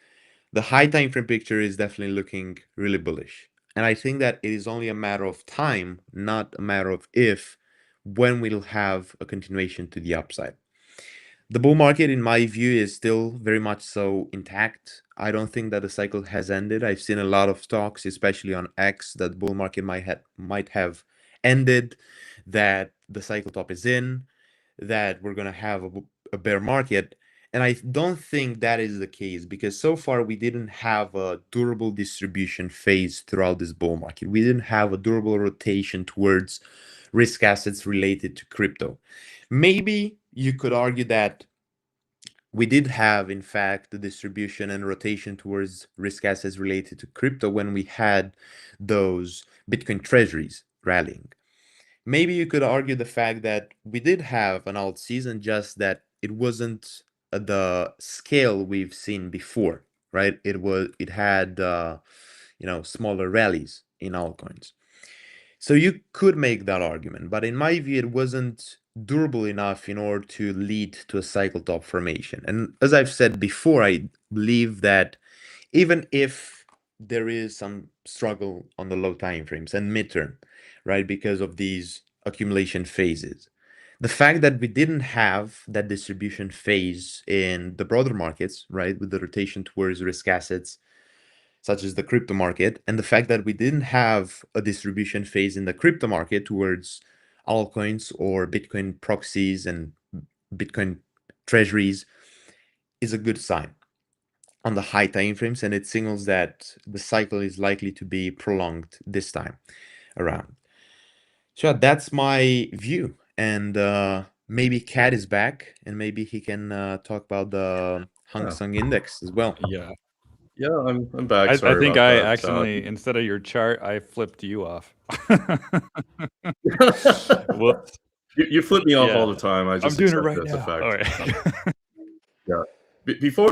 The high time frame picture is definitely looking really bullish. And I think that it is only a matter of time, not a matter of if, when we'll have a continuation to the upside. The bull market, in my view, is still very much so intact. I don't think that the cycle has ended. I've seen a lot of talks, especially on X, that the bull market might have ended, that the cycle top is in, that we're going to have a bear market. And I don't think that is the case, because so far we didn't have a durable distribution phase throughout this bull market. We didn't have a durable rotation towards risk assets related to crypto. Maybe you could argue that we did have, in fact, the distribution and rotation towards risk assets related to crypto when we had those Bitcoin treasuries rallying. Maybe you could argue the fact that we did have an alt season, just that it wasn't at the scale we've seen before, right? It had smaller rallies in altcoins. So you could make that argument, but in my view, it wasn't durable enough in order to lead to a cycle top formation. And as I've said before, I believe that even if there is some struggle on the low time frames and midterm, right, because of these accumulation phases, the fact that we didn't have that distribution phase in the broader markets, right, with the rotation towards risk assets, such as the crypto market, and the fact that we didn't have a distribution phase in the crypto market towards altcoins or Bitcoin proxies and Bitcoin treasuries is a good sign on the high time frames, and it signals that the cycle is likely to be prolonged this time around. So that's my view, and maybe Kat is back, and maybe he can talk about the Hang Seng Index as well. Yeah, I'm back. I Sorry think about I that. accidentally, instead of your chart, I flipped you off. Whoops. You flip me off Yeah. all the time. I I'm just doing it accept right it as a now. fact. All right. Yeah.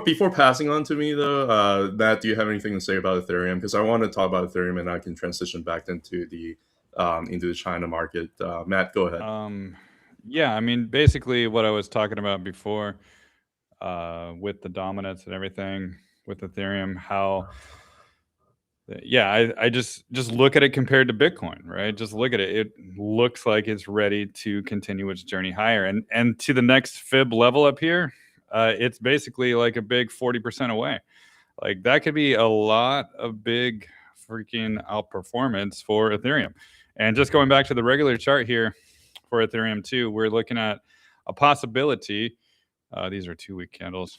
Before passing on to me though, Matt, do you have anything to say about Ethereum? Because I want to talk about Ethereum, and I can transition back into the China market. Matt, go ahead. Yeah, I mean, basically what I was talking about before, with the dominance and everything with Ethereum, how I just look at it compared to Bitcoin, right? Just look at it. It looks like it's ready to continue its journey higher, and to the next fib level up here, it's basically like a big 40% away. Like that could be a lot of big freaking outperformance for Ethereum. And just going back to the regular chart here for Ethereum too, we're looking at a possibility. These are 2-week candles.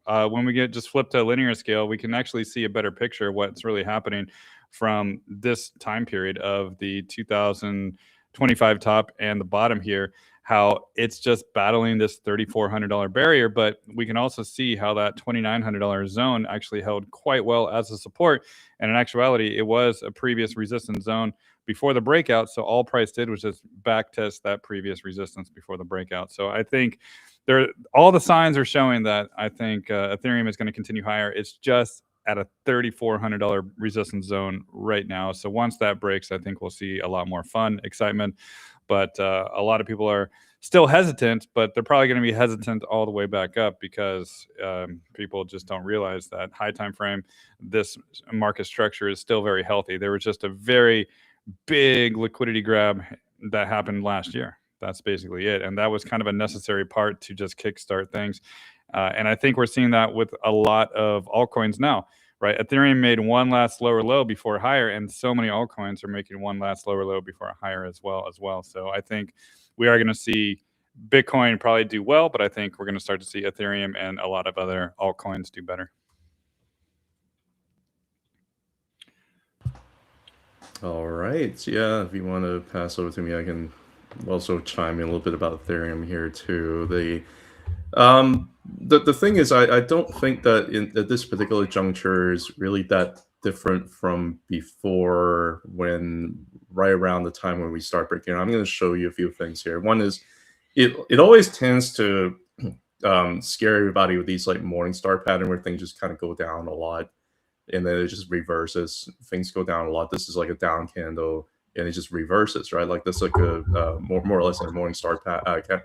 When we get just flipped to a linear scale, we can actually see a better picture of what's really happening from this time period of the 2025 top and the bottom here, how it's just battling this $3,400 barrier. But we can also see how that $2,900 zone actually held quite well as a support. And in actuality, it was a previous resistance zone before the breakout. So all price did was just back test that previous resistance before the breakout. So I think all the signs are showing that I think Ethereum is going to continue higher. It's just at a $3,400 resistance zone right now. So once that breaks, I think we'll see a lot more fun, excitement. But a lot of people are still hesitant, but they're probably going to be hesitant all the way back up because people just don't realize that high time frame, this market structure is still very healthy. There was just a very big liquidity grab that happened last year. That's basically it. And that was kind of a necessary part to just kickstart things. And I think we're seeing that with a lot of altcoins now, right? Ethereum made one last lower low before higher, and so many altcoins are making one last lower low before higher as well. So I think we are going to see Bitcoin probably do well, but I think we're going to start to see Ethereum and a lot of other altcoins do better. All right. Yeah, if you want to pass over to me, I can also chime in a little bit about Ethereum here too. The thing is, I don't think that at this particular juncture is really that different from before, when right around the time when we start breaking. I'm going to show you a few things here. One is it always tends to scare everybody with these like Morningstar pattern where things just kind of go down a lot, and then it just reverses. Things go down a lot. This is like a down candle, and it just reverses, right? Like that's like a more or less a Morningstar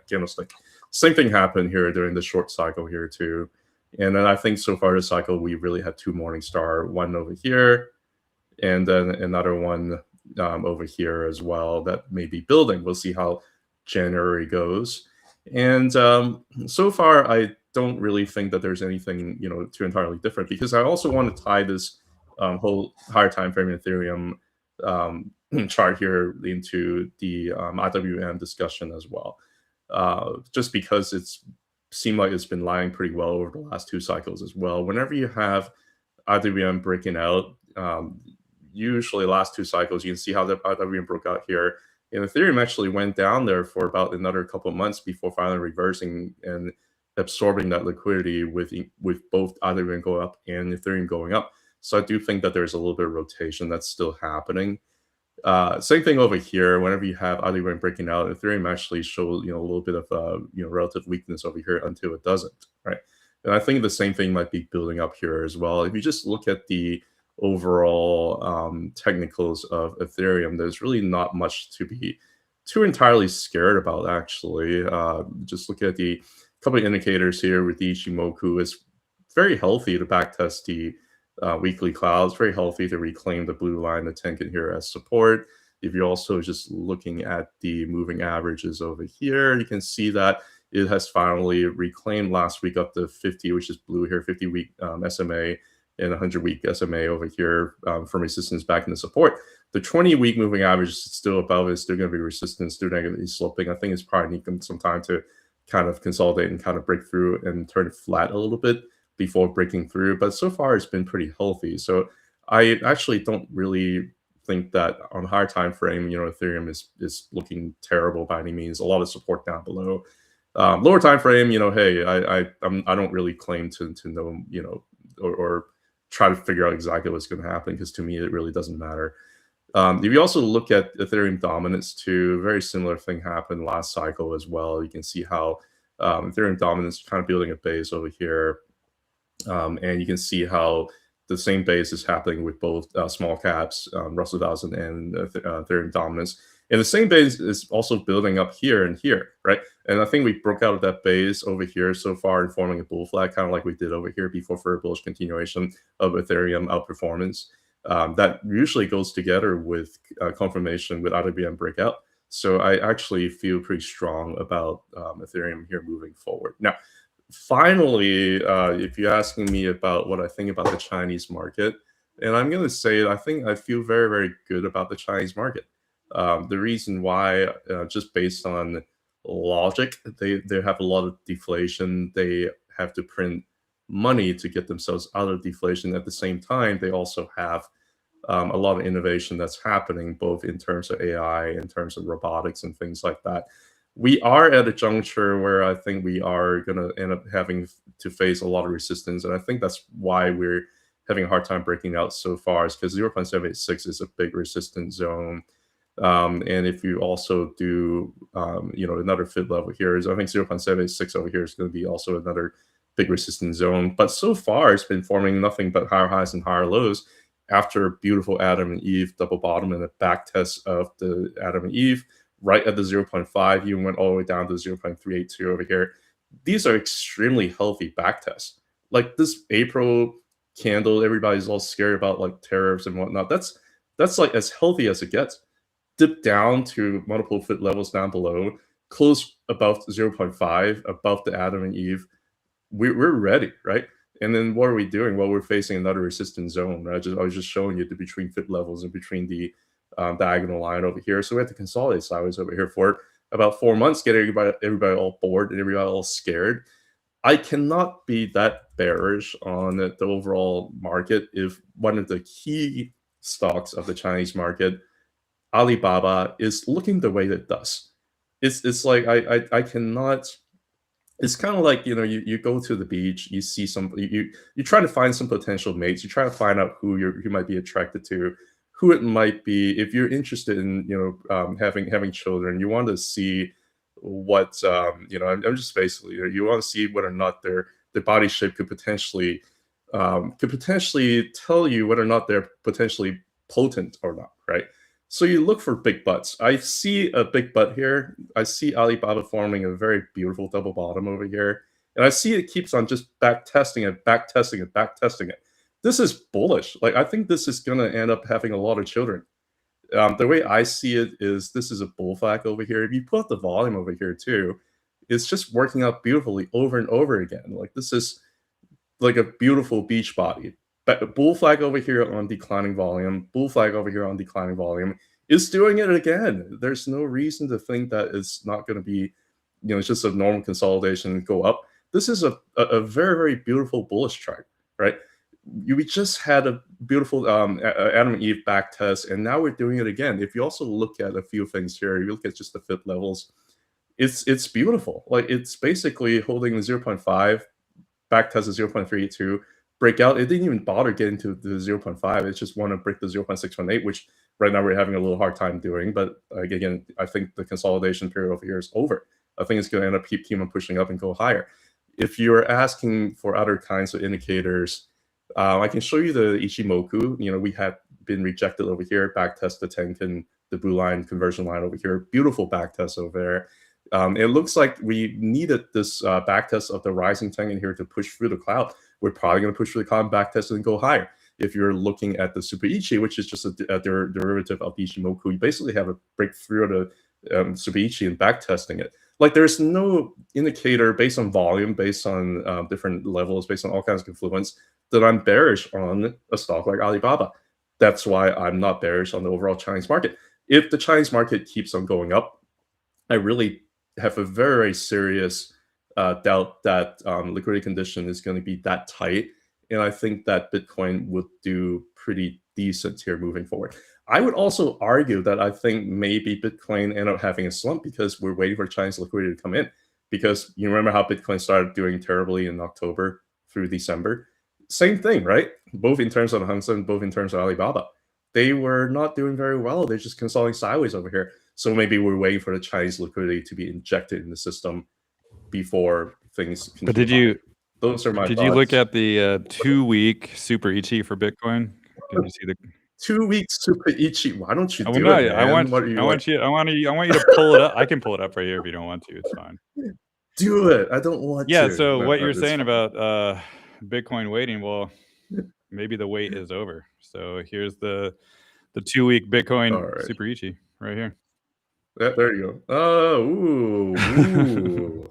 candlestick. Same thing happened here during the short cycle here too. And then I think so far this cycle we really had two Morningstar, one over here, and then another one over here as well that may be building. We'll see how January goes. And so far I don't really think that there's anything too entirely different, because I also want to tie this whole higher time frame Ethereum chart here into the IWM discussion as well, just because it's seemed like it's been lying pretty well over the last two cycles as well. Whenever you have IWM breaking out, usually last two cycles, you can see how the IWM broke out here, and Ethereum actually went down there for about another couple of months before finally reversing and absorbing that liquidity with both IWM going up and Ethereum going up. So I do think that there's a little bit of rotation that's still happening. Same thing over here. Whenever you have IWM breaking out, Ethereum actually shows a little bit of relative weakness over here until it doesn't, right? And I think the same thing might be building up here as well. If you just look at the overall technicals of Ethereum, there's really not much to be too entirely scared about, actually. Just look at the couple of indicators here with the Ichimoku. It's very healthy to backtest the weekly clouds, very healthy to reclaim the blue line, the Tenkan here as support. If you're also just looking at the moving averages over here, you can see that it has finally reclaimed last week up to 50, which is blue here, 50-week SMA and 100-week SMA over here from resistance back into support. The 20-week moving average is still above it, still going to be resistance, still negatively sloping. I think it's probably need some time to kind of consolidate and kind of break through and turn it flat a little bit before breaking through, but so far it's been pretty healthy. So I actually don't really think that on higher time frame, Ethereum is looking terrible by any means. A lot of support down below. Lower time frame, hey, I don't really claim to know, or try to figure out exactly what's going to happen, because to me it really doesn't matter. If you also look at Ethereum dominance too, very similar thing happened last cycle as well. You can see how Ethereum dominance is kind of building a base over here. And you can see how the same base is happening with both small caps, Russell 2000, and Ethereum dominance. And the same base is also building up here and here, right? And I think we broke out of that base over here so far and forming a bull flag, kind of like we did over here before, for a bullish continuation of Ethereum outperformance. That usually goes together with confirmation with IWM breakout. So I actually feel pretty strong about Ethereum here moving forward. Now, finally, if you're asking me about what I think about the Chinese market, and I'm going to say I think I feel very, very good about the Chinese market. The reason why, just based on logic, they have a lot of deflation. They have to print money to get themselves out of deflation. At the same time, they also have a lot of innovation that's happening, both in terms of AI, in terms of robotics and things like that. We are at a juncture where I think we are going to end up having to face a lot of resistance. And I think that's why we're having a hard time breaking out so far, is because 0.786 is a big resistance zone. And if you also do, another fit level here, is I think 0.786 over here is going to be also another big resistance zone. But so far, it's been forming nothing but higher highs and higher lows after beautiful Adam and Eve double bottom and a back test of the Adam and Eve right at the 0.5. You went all the way down to 0.382 over here. These are extremely healthy back tests. Like this April candle, everybody's all scared about like tariffs and whatnot. That's like as healthy as it gets. Dip down to multiple fit levels down below, close above 0.5, above the Adam and Eve, we're ready, right? And then what are we doing? Well, we're facing another resistance zone. Right? I was just showing you the between fit levels and between the diagonal line over here. So we had to consolidate sideways over here for about 4 months, get everybody all bored and everybody all scared. I cannot be that bearish on the overall market if one of the key stocks of the Chinese market, Alibaba, is looking the way that it does. It's like I cannot. It's kind of like, you go to the beach, you see you try to find some potential mates, you try to find out who you might be attracted to, who it might be. If you're interested in having children, you want to see what I'm just basically, you want to see whether or not their body shape could potentially tell you whether or not they're potentially potent or not, right? So you look for big butts. I see a big butt here. I see Alibaba forming a very beautiful double bottom over here. And I see it keeps on just back testing it, back testing it, back testing it. This is bullish. Like, I think this is going to end up having a lot of children. The way I see it is this is a bull flag over here. If you put the volume over here too, it's just working out beautifully over and over again. Like, this is like a beautiful beach body. But bull flag over here on declining volume, bull flag over here on declining volume, is doing it again. There's no reason to think that it's not going to be, it's just a normal consolidation and go up. This is a very, very beautiful bullish chart, right? We just had a beautiful Adam and Eve back test, and now we're doing it again. If you also look at a few things here, you look at just the fit levels, it's beautiful. Like, it's basically holding the 0.5, back test is 0.32, breakout. It didn't even bother getting to the 0.5. It just want to break the 0.618, which right now we're having a little hard time doing. But again, I think the consolidation period over here is over. I think it's going to end up keep on pushing up and go higher. If you're asking for other kinds of indicators, I can show you the Ichimoku. We had been rejected over here. Back test the Tenkan, the blue line conversion line over here. Beautiful back test over there. It looks like we needed this back test of the rising Tenkan here to push through the cloud. We're probably going to push through the cloud, back test and go higher. If you're looking at the Super Ichi, which is just a derivative of Ichimoku, you basically have a breakthrough of the Super Ichi and back testing it. Like, there's no indicator based on volume, based on different levels, based on all kinds of confluence, that I'm bearish on a stock like Alibaba. That's why I'm not bearish on the overall Chinese market. If the Chinese market keeps on going up, I really have a very, very serious doubt that liquidity condition is going to be that tight. And I think that Bitcoin would do pretty decent here moving forward. I would also argue that I think maybe Bitcoin ended up having a slump because we're waiting for Chinese liquidity to come in. Because you remember how Bitcoin started doing terribly in October through December? Same thing, right? Both in terms of Hang Seng, both in terms of Alibaba. They were not doing very well. They're just consolidating sideways over here. So maybe we're waiting for the Chinese liquidity to be injected in the system before things. But did you? Those are my. Did you look at the 2-week Super Ichi for Bitcoin? Did you see the 2-week Super Ichi? Why don't you do it, man? I want you to pull it up. I can pull it up right here if you don't want to. It's fine. Do it. I don't want to. Yeah. So what you're saying about Bitcoin waiting? Well, maybe the wait is over. So here's the 2-week Bitcoin Super Ichi right here. Yeah, there you go. Oh, ooh.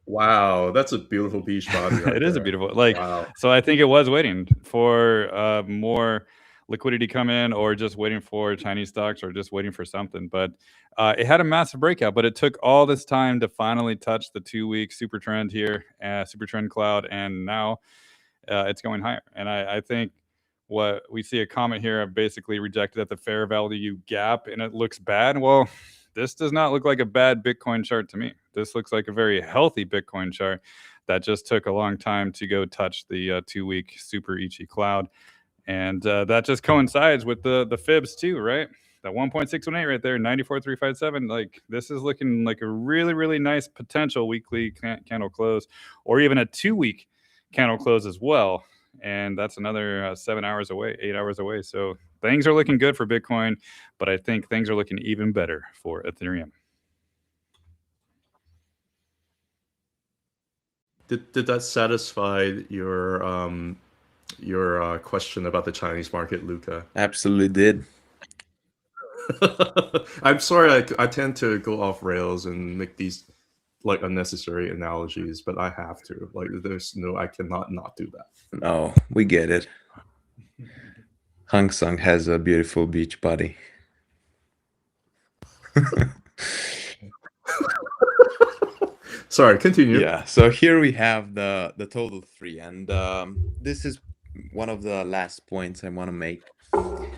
Wow, that's a beautiful beach body. Right It is a beautiful, wow. So I think it was waiting for more liquidity come in, or just waiting for Chinese stocks, or just waiting for something. But it had a massive breakout, but it took all this time to finally touch the 2-week super trend here, super trend cloud, and now it's going higher. And I think what we see a comment here, basically rejected at the fair value gap, and it looks bad. Well, this does not look like a bad Bitcoin chart to me. This looks like a very healthy Bitcoin chart that just took a long time to go touch the 2-week Super Ichi cloud. And that just coincides with the fibs too, right? That 1.618 right there, 94,357. Like, this is looking like a really, really nice potential weekly candle close, or even a 2-week candle close as well. And that's another 7 hours away, 8 hours away. So things are looking good for Bitcoin, but I think things are looking even better for Ethereum. Did that satisfy your question about the Chinese market, Luca? Absolutely did. I'm sorry, I tend to go off rails and make these like unnecessary analogies, but I have to. Like, I cannot not do that. No, we get it. Hang Seng has a beautiful beach body. Sorry, continue. Yeah, so here we have the total 3, and this is one of the last points I want to make,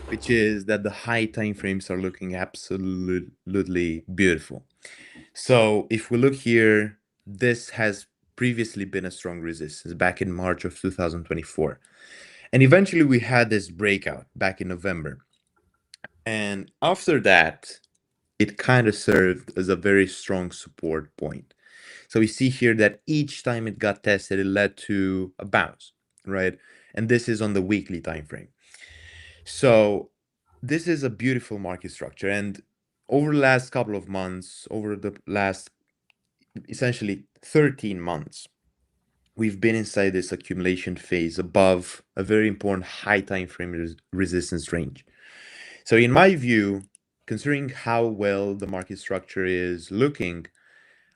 which is that the high time frames are looking absolutely beautiful. So if we look here, this has previously been a strong resistance back in March of 2024. And eventually we had this breakout back in November. And after that, it kind of served as a very strong support point. So we see here that each time it got tested, it led to a bounce, right? And this is on the weekly time frame. So this is a beautiful market structure. And over the last couple of months, over the last essentially 13 months, we've been inside this accumulation phase above a very important high time frame resistance range. So in my view, considering how well the market structure is looking,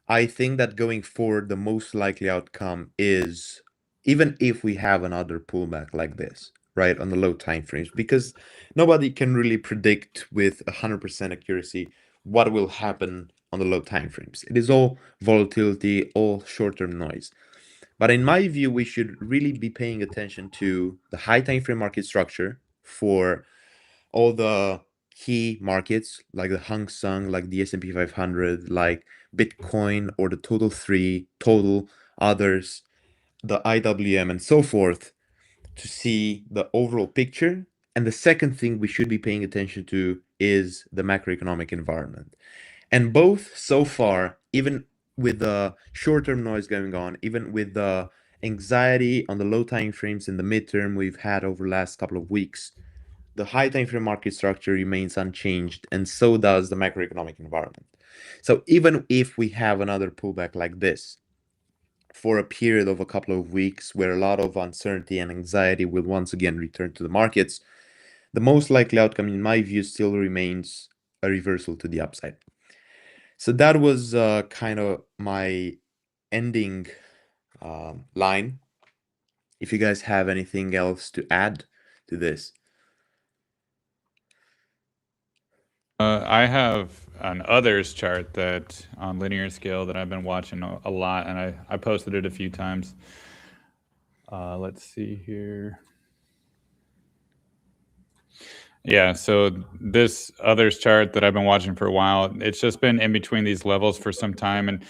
I think that going forward, the most likely outcome is, even if we have another pullback like this, right, on the low time frames, because nobody can really predict with 100% accuracy what will happen on the low time frames. It is all volatility, all short-term noise. But in my view, we should really be paying attention to the high time frame market structure for all the key markets like the Hang Seng, like the S&P 500, like Bitcoin or the total 3, total others, the IWM and so forth, to see the overall picture. And the second thing we should be paying attention to is the macroeconomic environment. And both so far, even with the short-term noise going on, even with the anxiety on the low time frames in the midterm we've had over the last couple of weeks, the high time frame market structure remains unchanged, and so does the macroeconomic environment. So even if we have another pullback like this for a period of a couple of weeks where a lot of uncertainty and anxiety will once again return to the markets, the most likely outcome, in my view, still remains a reversal to the upside. So that was kind of my ending line. If you guys have anything else to add to this. I have an others chart that on linear scale that I've been watching a lot, and I posted it a few times. Let's see here. Yeah, so this others chart that I've been watching for a while, it's just been in between these levels for some time. And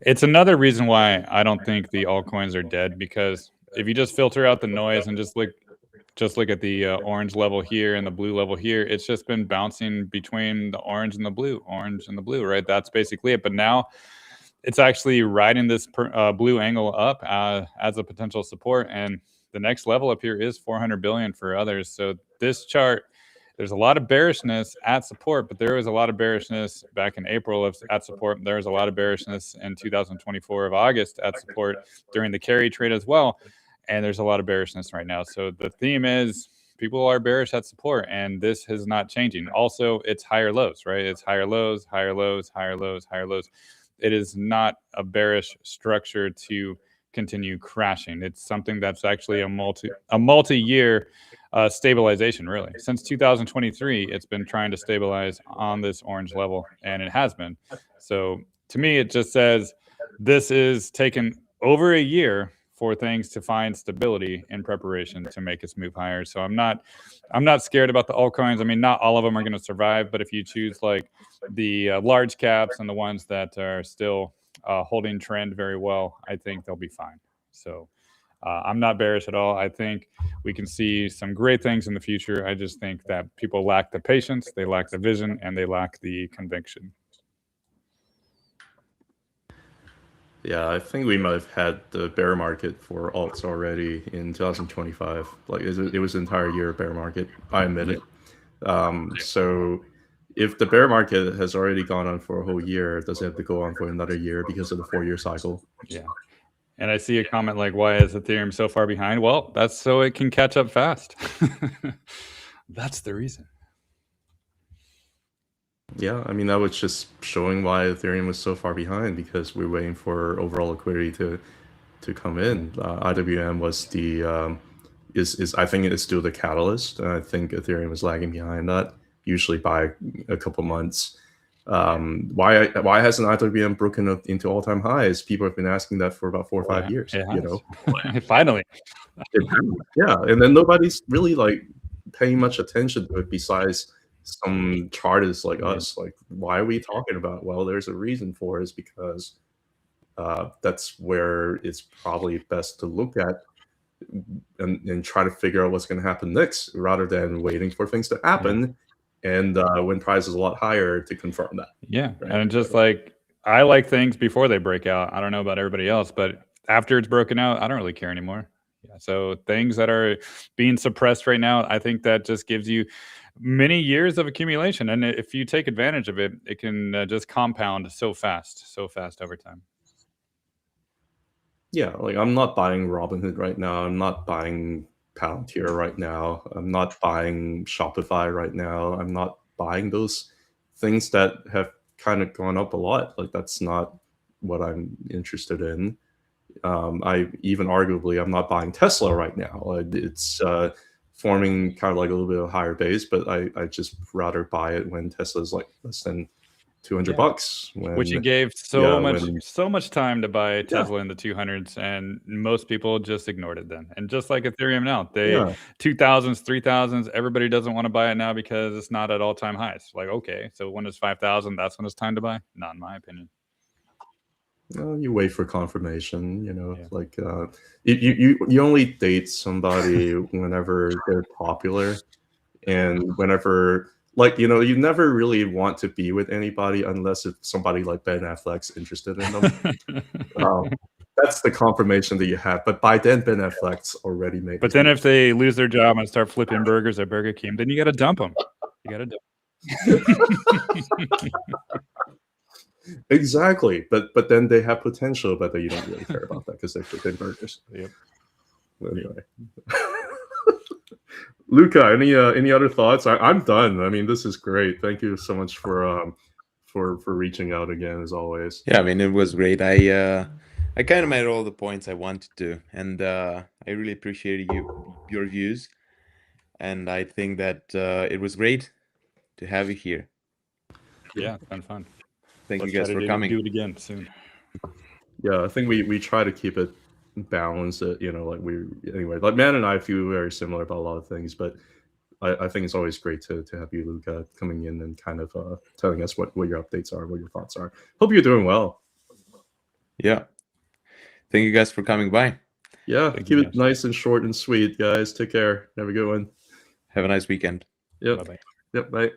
it's another reason why I don't think the altcoins are dead, because if you just filter out the noise and just look at the orange level here and the blue level here, it's just been bouncing between the orange and the blue, right? That's basically it. But now it's actually riding this blue angle up as a potential support. And the next level up here is 400 billion for others. So this chart, there's a lot of bearishness at support, but there was a lot of bearishness back in April at support. There was a lot of bearishness in 2024 of August at support during the carry trade as well. And there's a lot of bearishness right now. So the theme is people are bearish at support, and this is not changing. Also, it's higher lows, right? It's higher lows, higher lows, higher lows, higher lows. It is not a bearish structure to continue crashing. It's something that's actually a multi-year stabilization, really. Since 2023, it's been trying to stabilize on this orange level, and it has been. So to me, it just says this is taken over a year for things to find stability in preparation to make us move higher. So I'm not scared about the altcoins. I mean, not all of them are going to survive, but if you choose like the large caps and the ones that are still holding trend very well, I think they'll be fine. So I'm not bearish at all. I think we can see some great things in the future. I just think that people lack the patience, they lack the vision, and they lack the conviction. Yeah, I think we might have had the bear market for alts already in 2025. Like it was an entire year of bear market. I admit it. So if the bear market has already gone on for a whole year, does it have to go on for another year because of the 4-year cycle? Yeah. And I see a comment like, why is Ethereum so far behind? Well, that's so it can catch up fast. That's the reason. Yeah, I mean that was just showing why Ethereum was so far behind, because we're waiting for overall liquidity to come in. IWM was the is I think it's still the catalyst. I think Ethereum is lagging behind that, usually by a couple months. Why hasn't IWM broken up into all-time highs? People have been asking that for about 4 or 5 years. It You has. know, Finally. yeah, and then nobody's really like paying much attention to it besides some chartists like Yeah. us. Like, why are we talking about? Well, there's a reason for it, is because that's where it's probably best to look at and try to figure out what's going to happen next, rather than waiting for things to happen and when price is a lot higher to confirm that. Yeah, Right. and just like I like things before they break out. I don't know about everybody else, but after it's broken out, I don't really care anymore. Yeah, so things that are being suppressed right now, I think that just gives you many years of accumulation, and if you take advantage of it, it can just compound so fast over time. Yeah, like I'm not buying Robinhood right now. I'm not buying Palantir right now. I'm not buying Shopify right now. I'm not buying those things that have kind of gone up a lot. Like, that's not what I'm interested in. I even arguably I'm not buying Tesla right now. It's forming kind of like a little bit of a higher base, but I just rather buy it when Tesla's like less than $200. Which you When gave yeah, so much time to buy Yeah. Tesla in the 200s, and most people just ignored it then. And just like Ethereum now, they Yeah. 2000s, 3000s, everybody doesn't want to buy it now because it's not at all-time highs. Like, okay, so when it's 5,000, that's when it's time to buy? Not in my opinion. You wait for confirmation, you know, Yeah. like you only date somebody whenever they're popular, and whenever, like, you know, you never really want to be with anybody unless if somebody like Ben Affleck's interested in them. That's the confirmation that you have. But by then, Ben Affleck's already made. But his then move. if they lose their job and start flipping burgers at Burger King, then you got to dump them. You got to dump. Exactly, but then they have potential, but you don't really care about that because they're flipping burgers. Yep. Anyway. Luca, any other thoughts? I'm done. I mean, this is great. Thank you so much for reaching out again, as always. Yeah, I mean, it was great. I kind of made all the points I wanted to, and I really appreciated your views, and I think that it was great to have you here. Yeah, it's been fun. Thank Let's you guys try to for coming. do it again soon. Yeah, I think we try to keep it balanced. You know, like anyway, like Man and I feel very similar about a lot of things, but I think it's always great to have you, Luca, coming in and kind of telling us what your updates are, what your thoughts are. Hope you're doing well. Yeah. Thank you guys for coming by. Yeah, Thank keep you, it guys. nice and short and sweet, guys. Take care. Have a good one. Have a nice weekend. Yep. Bye-bye. Yep. Bye.